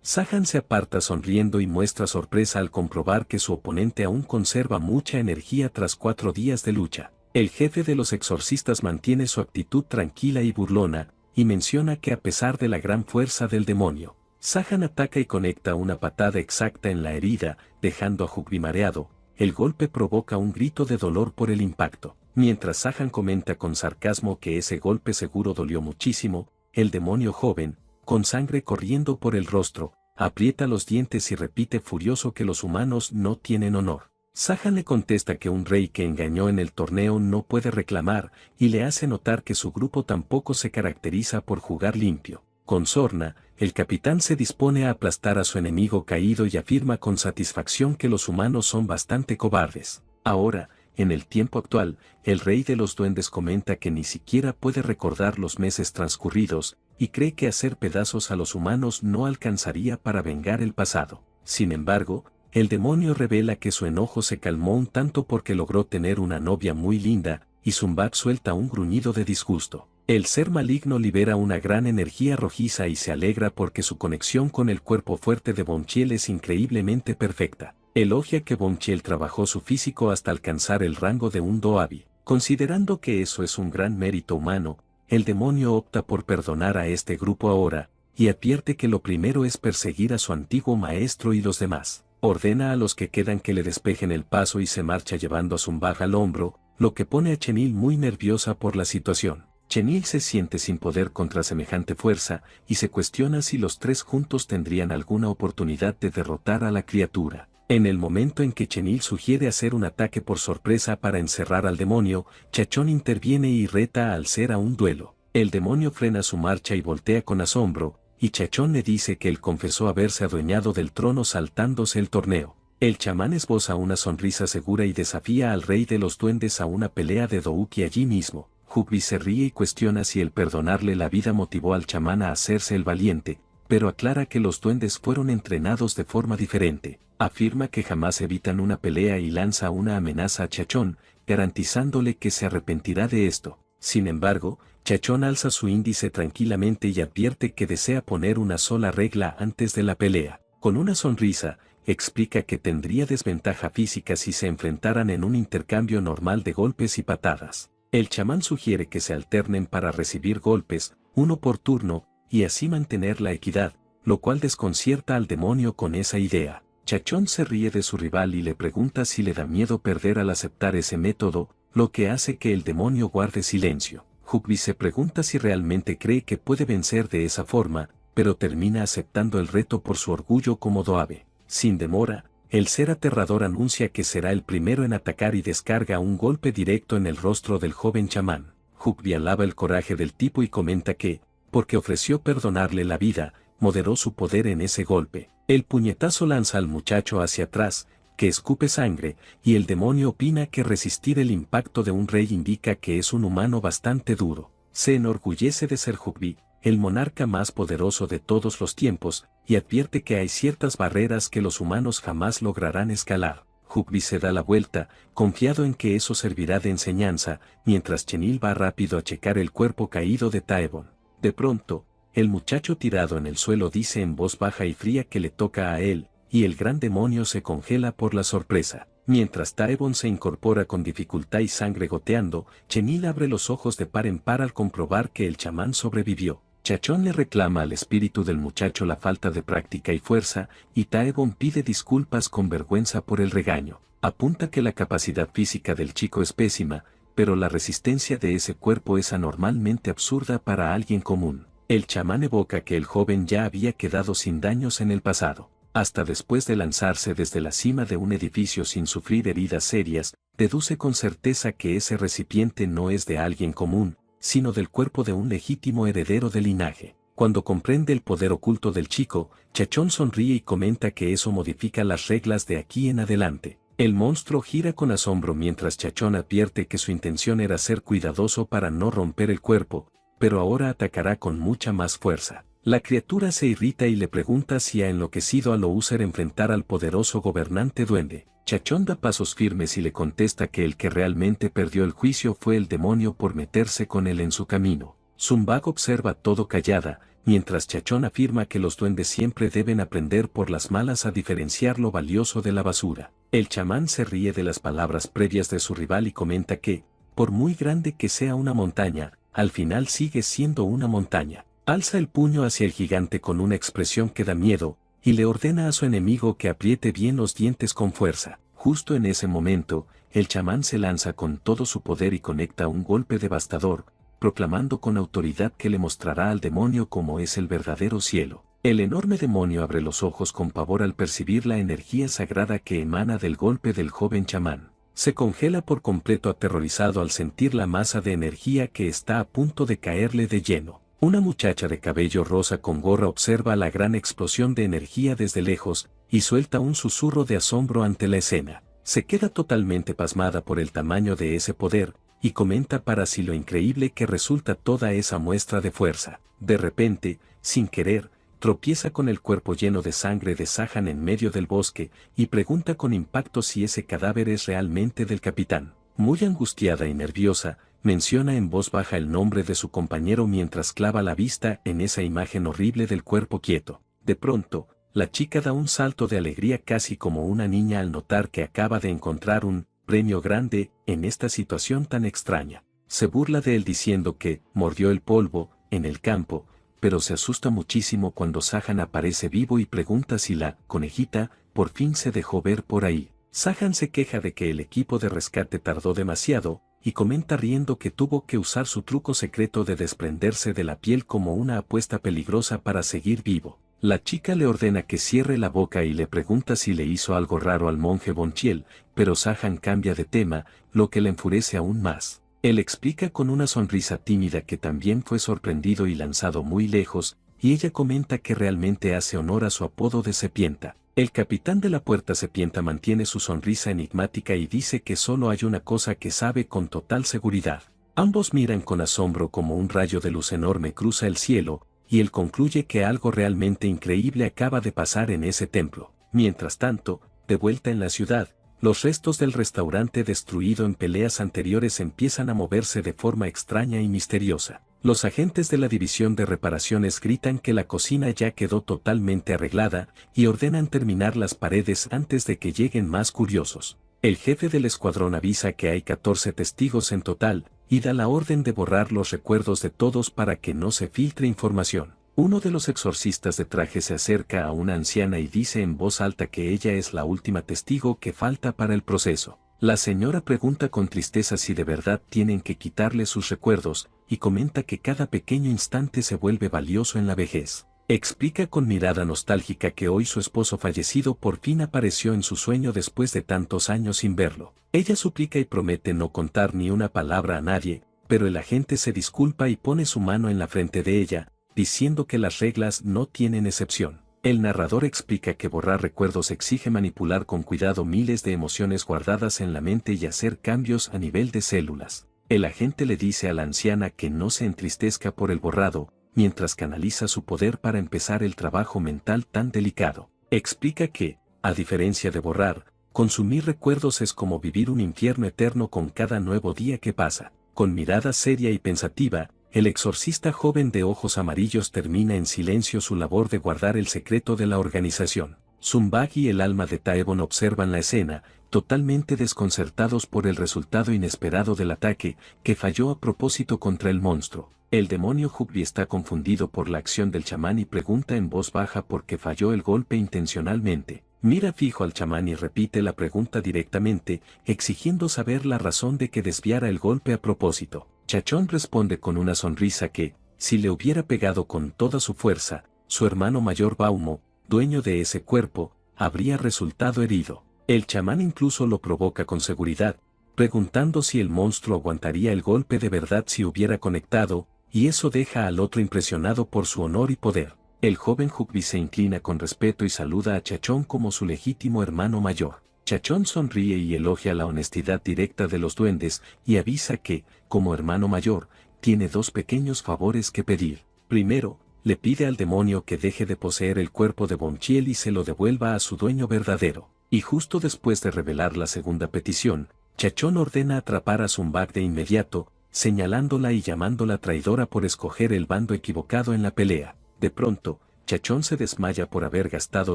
Sahan se aparta sonriendo y muestra sorpresa al comprobar que su oponente aún conserva mucha energía tras 4 días de lucha. El jefe de los exorcistas mantiene su actitud tranquila y burlona, y menciona que a pesar de la gran fuerza del demonio, Sahan ataca y conecta una patada exacta en la herida, dejando a Hugby mareado. El golpe provoca un grito de dolor por el impacto. Mientras Sahan comenta con sarcasmo que ese golpe seguro dolió muchísimo, el demonio joven, con sangre corriendo por el rostro, aprieta los dientes y repite furioso que los humanos no tienen honor. Sahan le contesta que un rey que engañó en el torneo no puede reclamar, y le hace notar que su grupo tampoco se caracteriza por jugar limpio. Con sorna, el capitán se dispone a aplastar a su enemigo caído y afirma con satisfacción que los humanos son bastante cobardes. Ahora, en el tiempo actual, el rey de los duendes comenta que ni siquiera puede recordar los meses transcurridos, y cree que hacer pedazos a los humanos no alcanzaría para vengar el pasado. Sin embargo, el demonio revela que su enojo se calmó un tanto porque logró tener una novia muy linda, y Zumbak suelta un gruñido de disgusto. El ser maligno libera una gran energía rojiza y se alegra porque su conexión con el cuerpo fuerte de Bonchiel es increíblemente perfecta. Elogia que Bonchiel trabajó su físico hasta alcanzar el rango de un Doabi. Considerando que eso es un gran mérito humano, el demonio opta por perdonar a este grupo ahora, y advierte que lo primero es perseguir a su antiguo maestro y los demás. Ordena a los que quedan que le despejen el paso y se marcha llevando a Zumbak al hombro, lo que pone a Chenil muy nerviosa por la situación. Chenil se siente sin poder contra semejante fuerza, y se cuestiona si los tres juntos tendrían alguna oportunidad de derrotar a la criatura. En el momento en que Chenil sugiere hacer un ataque por sorpresa para encerrar al demonio, Chachón interviene y reta al ser a un duelo. El demonio frena su marcha y voltea con asombro, y Chachón le dice que él confesó haberse adueñado del trono saltándose el torneo. El chamán esboza una sonrisa segura y desafía al rey de los duendes a una pelea de Douki allí mismo. Hugby se ríe y cuestiona si el perdonarle la vida motivó al chamán a hacerse el valiente, pero aclara que los duendes fueron entrenados de forma diferente. Afirma que jamás evitan una pelea y lanza una amenaza a Chachón, garantizándole que se arrepentirá de esto. Sin embargo, Chachón alza su índice tranquilamente y advierte que desea poner una sola regla antes de la pelea. Con una sonrisa, explica que tendría desventaja física si se enfrentaran en un intercambio normal de golpes y patadas. El chamán sugiere que se alternen para recibir golpes, uno por turno, y así mantener la equidad, lo cual desconcierta al demonio con esa idea. Chachón se ríe de su rival y le pregunta si le da miedo perder al aceptar ese método, lo que hace que el demonio guarde silencio. Hugby se pregunta si realmente cree que puede vencer de esa forma, pero termina aceptando el reto por su orgullo como Doabe. Sin demora, el ser aterrador anuncia que será el primero en atacar y descarga un golpe directo en el rostro del joven chamán. Hugby alaba el coraje del tipo y comenta que, porque ofreció perdonarle la vida, moderó su poder en ese golpe. El puñetazo lanza al muchacho hacia atrás, que escupe sangre, y el demonio opina que resistir el impacto de un rey indica que es un humano bastante duro. Se enorgullece de ser Hugby, el monarca más poderoso de todos los tiempos, y advierte que hay ciertas barreras que los humanos jamás lograrán escalar. Hugby se da la vuelta, confiado en que eso servirá de enseñanza, mientras Chenil va rápido a checar el cuerpo caído de Taebon. De pronto, el muchacho tirado en el suelo dice en voz baja y fría que le toca a él, y el gran demonio se congela por la sorpresa. Mientras Taebon se incorpora con dificultad y sangre goteando, Chenil abre los ojos de par en par al comprobar que el chamán sobrevivió. Chachón le reclama al espíritu del muchacho la falta de práctica y fuerza, y Taebon pide disculpas con vergüenza por el regaño. Apunta que la capacidad física del chico es pésima, pero la resistencia de ese cuerpo es anormalmente absurda para alguien común. El chamán evoca que el joven ya había quedado sin daños en el pasado. Hasta después de lanzarse desde la cima de un edificio sin sufrir heridas serias, deduce con certeza que ese recipiente no es de alguien común, sino del cuerpo de un legítimo heredero del linaje. Cuando comprende el poder oculto del chico, Chachón sonríe y comenta que eso modifica las reglas de aquí en adelante. El monstruo gira con asombro mientras Chachón advierte que su intención era ser cuidadoso para no romper el cuerpo, pero ahora atacará con mucha más fuerza. La criatura se irrita y le pregunta si ha enloquecido a Louser enfrentar al poderoso gobernante duende. Chachón da pasos firmes y le contesta que el que realmente perdió el juicio fue el demonio por meterse con él en su camino. Zumbag observa todo callada, mientras Chachón afirma que los duendes siempre deben aprender por las malas a diferenciar lo valioso de la basura. El chamán se ríe de las palabras previas de su rival y comenta que, por muy grande que sea una montaña, al final sigue siendo una montaña. Alza el puño hacia el gigante con una expresión que da miedo, y le ordena a su enemigo que apriete bien los dientes con fuerza. Justo en ese momento, el chamán se lanza con todo su poder y conecta un golpe devastador, proclamando con autoridad que le mostrará al demonio cómo es el verdadero cielo. El enorme demonio abre los ojos con pavor al percibir la energía sagrada que emana del golpe del joven chamán. Se congela por completo aterrorizado al sentir la masa de energía que está a punto de caerle de lleno. Una muchacha de cabello rosa con gorra observa la gran explosión de energía desde lejos, y suelta un susurro de asombro ante la escena. Se queda totalmente pasmada por el tamaño de ese poder, y comenta para sí lo increíble que resulta toda esa muestra de fuerza. De repente, sin querer, tropieza con el cuerpo lleno de sangre de Sahan en medio del bosque, y pregunta con impacto si ese cadáver es realmente del capitán. Muy angustiada y nerviosa, menciona en voz baja el nombre de su compañero mientras clava la vista en esa imagen horrible del cuerpo quieto. De pronto, la chica da un salto de alegría casi como una niña al notar que acaba de encontrar un premio grande en esta situación tan extraña. Se burla de él diciendo que mordió el polvo en el campo, pero se asusta muchísimo cuando Sahan aparece vivo y pregunta si la conejita por fin se dejó ver por ahí. Sahan se queja de que el equipo de rescate tardó demasiado, y comenta riendo que tuvo que usar su truco secreto de desprenderse de la piel como una apuesta peligrosa para seguir vivo. La chica le ordena que cierre la boca y le pregunta si le hizo algo raro al monje Bonchiel, pero Sahan cambia de tema, lo que le enfurece aún más. Él explica con una sonrisa tímida que también fue sorprendido y lanzado muy lejos, y ella comenta que realmente hace honor a su apodo de Sepienta. El capitán de la Puerta Sepienta mantiene su sonrisa enigmática y dice que solo hay una cosa que sabe con total seguridad. Ambos miran con asombro como un rayo de luz enorme cruza el cielo, y él concluye que algo realmente increíble acaba de pasar en ese templo. Mientras tanto, de vuelta en la ciudad, los restos del restaurante destruido en peleas anteriores empiezan a moverse de forma extraña y misteriosa. Los agentes de la división de reparaciones gritan que la cocina ya quedó totalmente arreglada y ordenan terminar las paredes antes de que lleguen más curiosos. El jefe del escuadrón avisa que hay 14 testigos en total y da la orden de borrar los recuerdos de todos para que no se filtre información. Uno de los exorcistas de traje se acerca a una anciana y dice en voz alta que ella es la última testigo que falta para el proceso. La señora pregunta con tristeza si de verdad tienen que quitarle sus recuerdos, y comenta que cada pequeño instante se vuelve valioso en la vejez. Explica con mirada nostálgica que hoy su esposo fallecido por fin apareció en su sueño después de tantos años sin verlo. Ella suplica y promete no contar ni una palabra a nadie, pero el agente se disculpa y pone su mano en la frente de ella, diciendo que las reglas no tienen excepción. El narrador explica que borrar recuerdos exige manipular con cuidado miles de emociones guardadas en la mente y hacer cambios a nivel de células. El agente le dice a la anciana que no se entristezca por el borrado, mientras canaliza su poder para empezar el trabajo mental tan delicado. Explica que, a diferencia de borrar, consumir recuerdos es como vivir un infierno eterno con cada nuevo día que pasa. Con mirada seria y pensativa, el exorcista joven de ojos amarillos termina en silencio su labor de guardar el secreto de la organización. Zumbag y el alma de Taebon observan la escena, totalmente desconcertados por el resultado inesperado del ataque, que falló a propósito contra el monstruo. El demonio Hugby está confundido por la acción del chamán y pregunta en voz baja por qué falló el golpe intencionalmente. Mira fijo al chamán y repite la pregunta directamente, exigiendo saber la razón de que desviara el golpe a propósito. Chachón responde con una sonrisa que, si le hubiera pegado con toda su fuerza, su hermano mayor Baumo, dueño de ese cuerpo, habría resultado herido. El chamán incluso lo provoca con seguridad, preguntando si el monstruo aguantaría el golpe de verdad si hubiera conectado, y eso deja al otro impresionado por su honor y poder. El joven Hugby se inclina con respeto y saluda a Chachón como su legítimo hermano mayor. Chachón sonríe y elogia la honestidad directa de los duendes y avisa que, como hermano mayor, tiene dos pequeños favores que pedir. Primero, le pide al demonio que deje de poseer el cuerpo de Bonchiel y se lo devuelva a su dueño verdadero. Y justo después de revelar la segunda petición, Chachón ordena atrapar a Zumbag de inmediato, señalándola y llamándola traidora por escoger el bando equivocado en la pelea. De pronto, Chachón se desmaya por haber gastado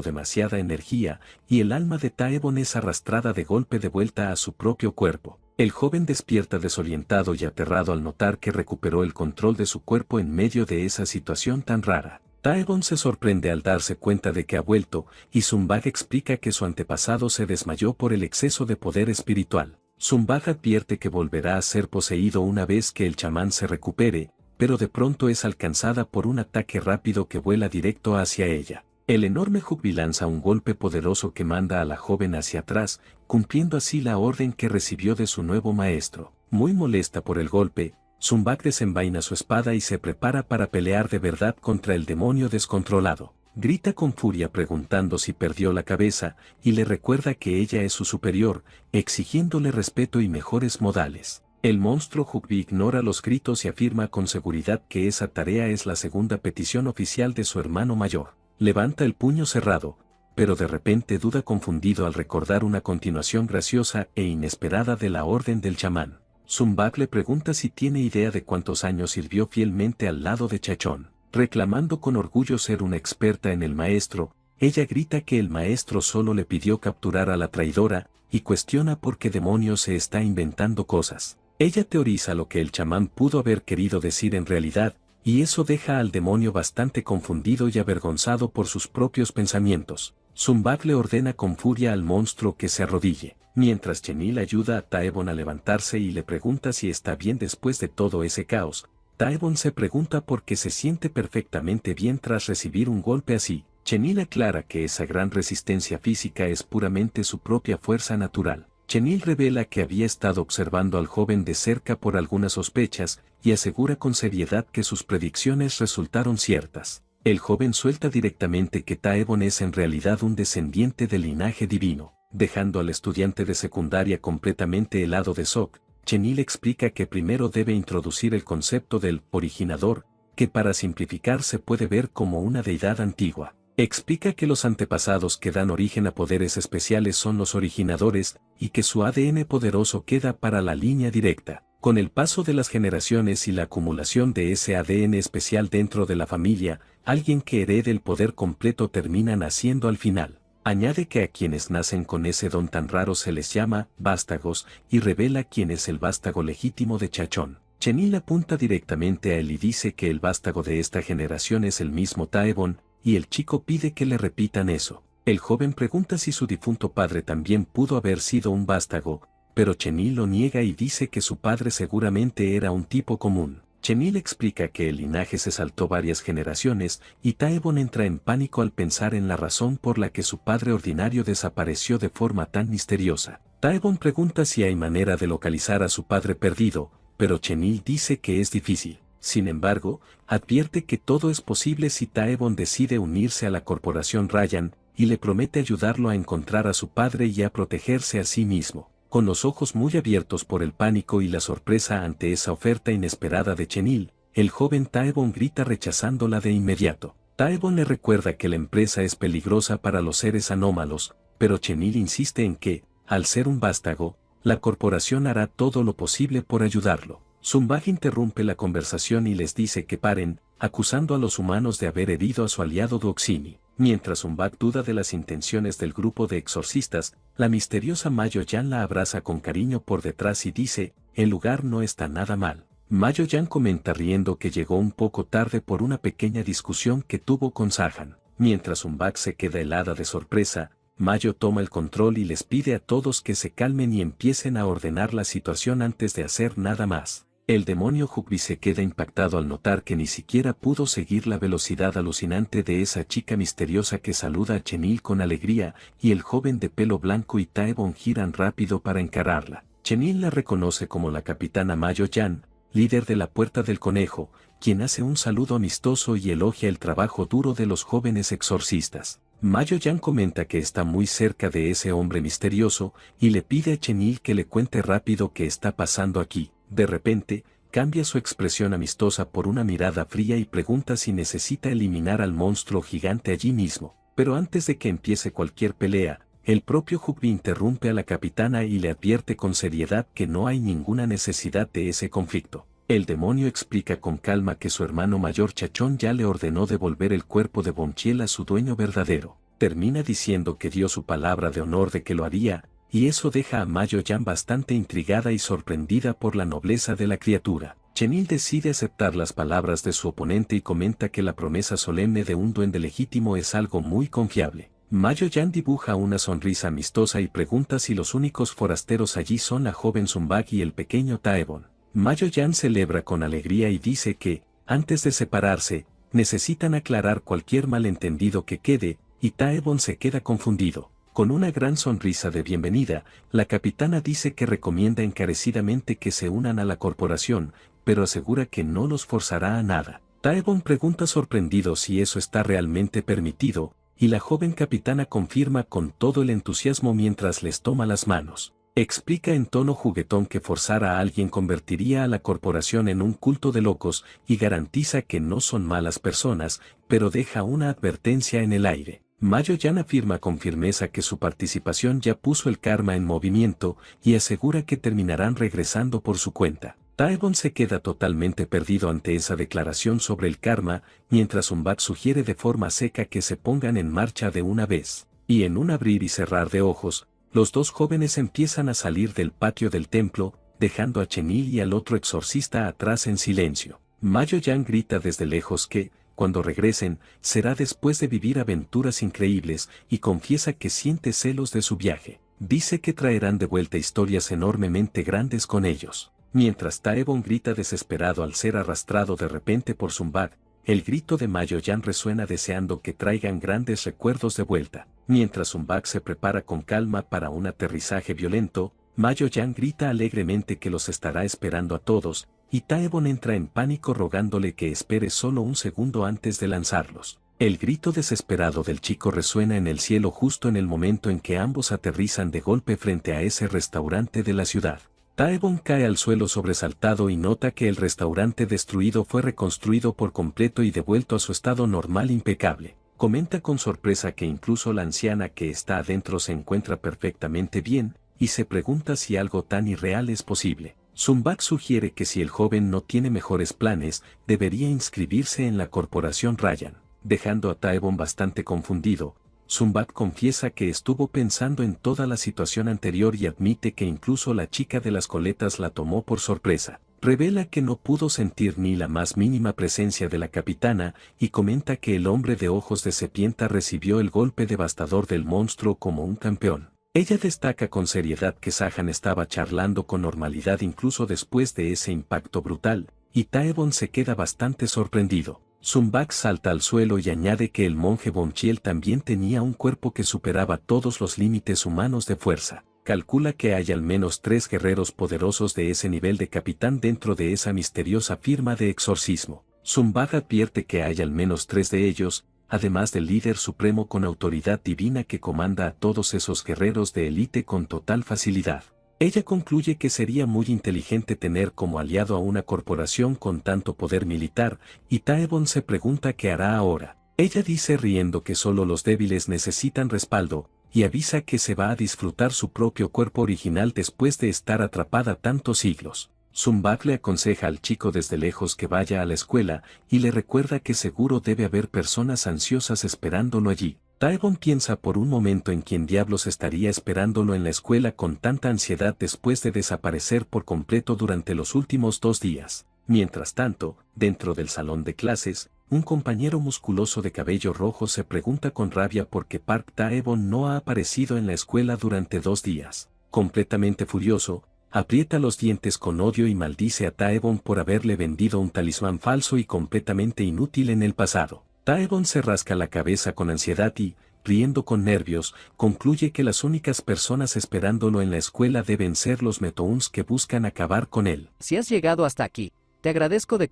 demasiada energía, y el alma de Taebon es arrastrada de golpe de vuelta a su propio cuerpo. El joven despierta desorientado y aterrado al notar que recuperó el control de su cuerpo en medio de esa situación tan rara. Taebon se sorprende al darse cuenta de que ha vuelto, y Zumbag explica que su antepasado se desmayó por el exceso de poder espiritual. Zumbag advierte que volverá a ser poseído una vez que el chamán se recupere, pero de pronto es alcanzada por un ataque rápido que vuela directo hacia ella. El enorme Hugby lanza un golpe poderoso que manda a la joven hacia atrás, cumpliendo así la orden que recibió de su nuevo maestro. Muy molesta por el golpe, Zumbag desenvaina su espada y se prepara para pelear de verdad contra el demonio descontrolado. Grita con furia preguntando si perdió la cabeza, y le recuerda que ella es su superior, exigiéndole respeto y mejores modales. El monstruo Hugby ignora los gritos y afirma con seguridad que esa tarea es la segunda petición oficial de su hermano mayor. Levanta el puño cerrado, pero de repente duda confundido al recordar una continuación graciosa e inesperada de la orden del chamán. Zumbag le pregunta si tiene idea de cuántos años sirvió fielmente al lado de Chachón. Reclamando con orgullo ser una experta en el maestro, ella grita que el maestro solo le pidió capturar a la traidora, y cuestiona por qué demonios se está inventando cosas. Ella teoriza lo que el chamán pudo haber querido decir en realidad, y eso deja al demonio bastante confundido y avergonzado por sus propios pensamientos. Zumbag le ordena con furia al monstruo que se arrodille, mientras Chenil ayuda a Taebon a levantarse y le pregunta si está bien después de todo ese caos. Taebon se pregunta por qué se siente perfectamente bien tras recibir un golpe así. Chenil aclara que esa gran resistencia física es puramente su propia fuerza natural. Chenil revela que había estado observando al joven de cerca por algunas sospechas y asegura con seriedad que sus predicciones resultaron ciertas. El joven suelta directamente que Taebon es en realidad un descendiente del linaje divino. Dejando al estudiante de secundaria completamente helado de shock, Chenil explica que primero debe introducir el concepto del originador, que para simplificar se puede ver como una deidad antigua. Explica que los antepasados que dan origen a poderes especiales son los originadores, y que su ADN poderoso queda para la línea directa. Con el paso de las generaciones y la acumulación de ese ADN especial dentro de la familia, alguien que herede el poder completo termina naciendo al final. Añade que a quienes nacen con ese don tan raro se les llama vástagos, y revela quién es el vástago legítimo de Chachón. Chenil apunta directamente a él y dice que el vástago de esta generación es el mismo Taebon, y el chico pide que le repitan eso. El joven pregunta si su difunto padre también pudo haber sido un vástago, pero Chenil lo niega y dice que su padre seguramente era un tipo común. Chenil explica que el linaje se saltó varias generaciones y Taebon entra en pánico al pensar en la razón por la que su padre ordinario desapareció de forma tan misteriosa. Taebon pregunta si hay manera de localizar a su padre perdido, pero Chenil dice que es difícil. Sin embargo, advierte que todo es posible si Taebon decide unirse a la corporación Ryan, y le promete ayudarlo a encontrar a su padre y a protegerse a sí mismo. Con los ojos muy abiertos por el pánico y la sorpresa ante esa oferta inesperada de Chenil, el joven Taebon grita rechazándola de inmediato. Taebon le recuerda que la empresa es peligrosa para los seres anómalos, pero Chenil insiste en que, al ser un vástago, la corporación hará todo lo posible por ayudarlo. Zumbag interrumpe la conversación y les dice que paren, acusando a los humanos de haber herido a su aliado Duoxini. Mientras Zumbag duda de las intenciones del grupo de exorcistas, la misteriosa Mayo-Yan la abraza con cariño por detrás y dice, el lugar no está nada mal. Mayo-Yan comenta riendo que llegó un poco tarde por una pequeña discusión que tuvo con Sahan. Mientras Zumbag se queda helada de sorpresa, Mayo toma el control y les pide a todos que se calmen y empiecen a ordenar la situación antes de hacer nada más. El demonio Hugby se queda impactado al notar que ni siquiera pudo seguir la velocidad alucinante de esa chica misteriosa que saluda a Chenil con alegría, y el joven de pelo blanco y Taebon giran rápido para encararla. Chenil la reconoce como la capitana Mayo-Yan, líder de la Puerta del Conejo, quien hace un saludo amistoso y elogia el trabajo duro de los jóvenes exorcistas. Mayo-Yan comenta que está muy cerca de ese hombre misterioso, y le pide a Chenil que le cuente rápido qué está pasando aquí. De repente, cambia su expresión amistosa por una mirada fría y pregunta si necesita eliminar al monstruo gigante allí mismo. Pero antes de que empiece cualquier pelea, el propio Hugby interrumpe a la capitana y le advierte con seriedad que no hay ninguna necesidad de ese conflicto. El demonio explica con calma que su hermano mayor Chachón ya le ordenó devolver el cuerpo de Bonchiel a su dueño verdadero. Termina diciendo que dio su palabra de honor de que lo haría, y eso deja a Mayo-Yan bastante intrigada y sorprendida por la nobleza de la criatura. Chenil decide aceptar las palabras de su oponente y comenta que la promesa solemne de un duende legítimo es algo muy confiable. Mayo-Yan dibuja una sonrisa amistosa y pregunta si los únicos forasteros allí son la joven Zumbag y el pequeño Taebon. Mayo-Yan celebra con alegría y dice que, antes de separarse, necesitan aclarar cualquier malentendido que quede, y Taebon se queda confundido. Con una gran sonrisa de bienvenida, la capitana dice que recomienda encarecidamente que se unan a la corporación, pero asegura que no los forzará a nada. Taebon pregunta sorprendido si eso está realmente permitido, y la joven capitana confirma con todo el entusiasmo mientras les toma las manos. Explica en tono juguetón que forzar a alguien convertiría a la corporación en un culto de locos y garantiza que no son malas personas, pero deja una advertencia en el aire. Mayo-Yan afirma con firmeza que su participación ya puso el karma en movimiento y asegura que terminarán regresando por su cuenta. Taebon se queda totalmente perdido ante esa declaración sobre el karma, mientras Zumbag sugiere de forma seca que se pongan en marcha de una vez. Y en un abrir y cerrar de ojos, los dos jóvenes empiezan a salir del patio del templo, dejando a Chenil y al otro exorcista atrás en silencio. Mayo-Yan grita desde lejos que, cuando regresen, será después de vivir aventuras increíbles, y confiesa que siente celos de su viaje. Dice que traerán de vuelta historias enormemente grandes con ellos. Mientras Taebon grita desesperado al ser arrastrado de repente por Zumbag, El grito de Mayo-yan resuena deseando que traigan grandes recuerdos de vuelta. Mientras Zumbak se prepara con calma para un aterrizaje violento, Mayo-yan grita alegremente que los estará esperando a todos, y Taebon entra en pánico rogándole que espere solo un segundo antes de lanzarlos. El grito desesperado del chico resuena en el cielo justo en el momento en que ambos aterrizan de golpe frente a ese restaurante de la ciudad. Taebon cae al suelo sobresaltado y nota que el restaurante destruido fue reconstruido por completo y devuelto a su estado normal impecable. Comenta con sorpresa que incluso la anciana que está adentro se encuentra perfectamente bien, y se pregunta si algo tan irreal es posible. Zumbak sugiere que si el joven no tiene mejores planes, debería inscribirse en la corporación Ryan. Dejando a Taebon bastante confundido, Zumbak confiesa que estuvo pensando en toda la situación anterior y admite que incluso la chica de las coletas la tomó por sorpresa. Revela que no pudo sentir ni la más mínima presencia de la capitana y comenta que el hombre de ojos de serpiente recibió el golpe devastador del monstruo como un campeón. Ella destaca con seriedad que Sahan estaba charlando con normalidad incluso después de ese impacto brutal, y Taebon se queda bastante sorprendido. Zumbak salta al suelo y añade que el monje Bonchiel también tenía un cuerpo que superaba todos los límites humanos de fuerza. Calcula que hay al menos 3 guerreros poderosos de ese nivel de capitán dentro de esa misteriosa firma de exorcismo. Zumbak advierte que hay al menos 3 de ellos, además del líder supremo con autoridad divina que comanda a todos esos guerreros de élite con total facilidad. Ella concluye que sería muy inteligente tener como aliado a una corporación con tanto poder militar, y Taebon se pregunta qué hará ahora. Ella dice riendo que solo los débiles necesitan respaldo, y avisa que se va a disfrutar su propio cuerpo original después de estar atrapada tantos siglos. Zumbak le aconseja al chico desde lejos que vaya a la escuela, y le recuerda que seguro debe haber personas ansiosas esperándolo allí. Taebon piensa por un momento en quién diablos estaría esperándolo en la escuela con tanta ansiedad después de desaparecer por completo durante los últimos 2 días. Mientras tanto, dentro del salón de clases, un compañero musculoso de cabello rojo se pregunta con rabia por qué Park Taebon no ha aparecido en la escuela durante 2 días. Completamente furioso, aprieta los dientes con odio y maldice a Taebon por haberle vendido un talismán falso y completamente inútil en el pasado. Taebon se rasca la cabeza con ansiedad y, riendo con nervios, concluye que las únicas personas esperándolo en la escuela deben ser los Metouns que buscan acabar con él. Si has llegado hasta aquí, te agradezco de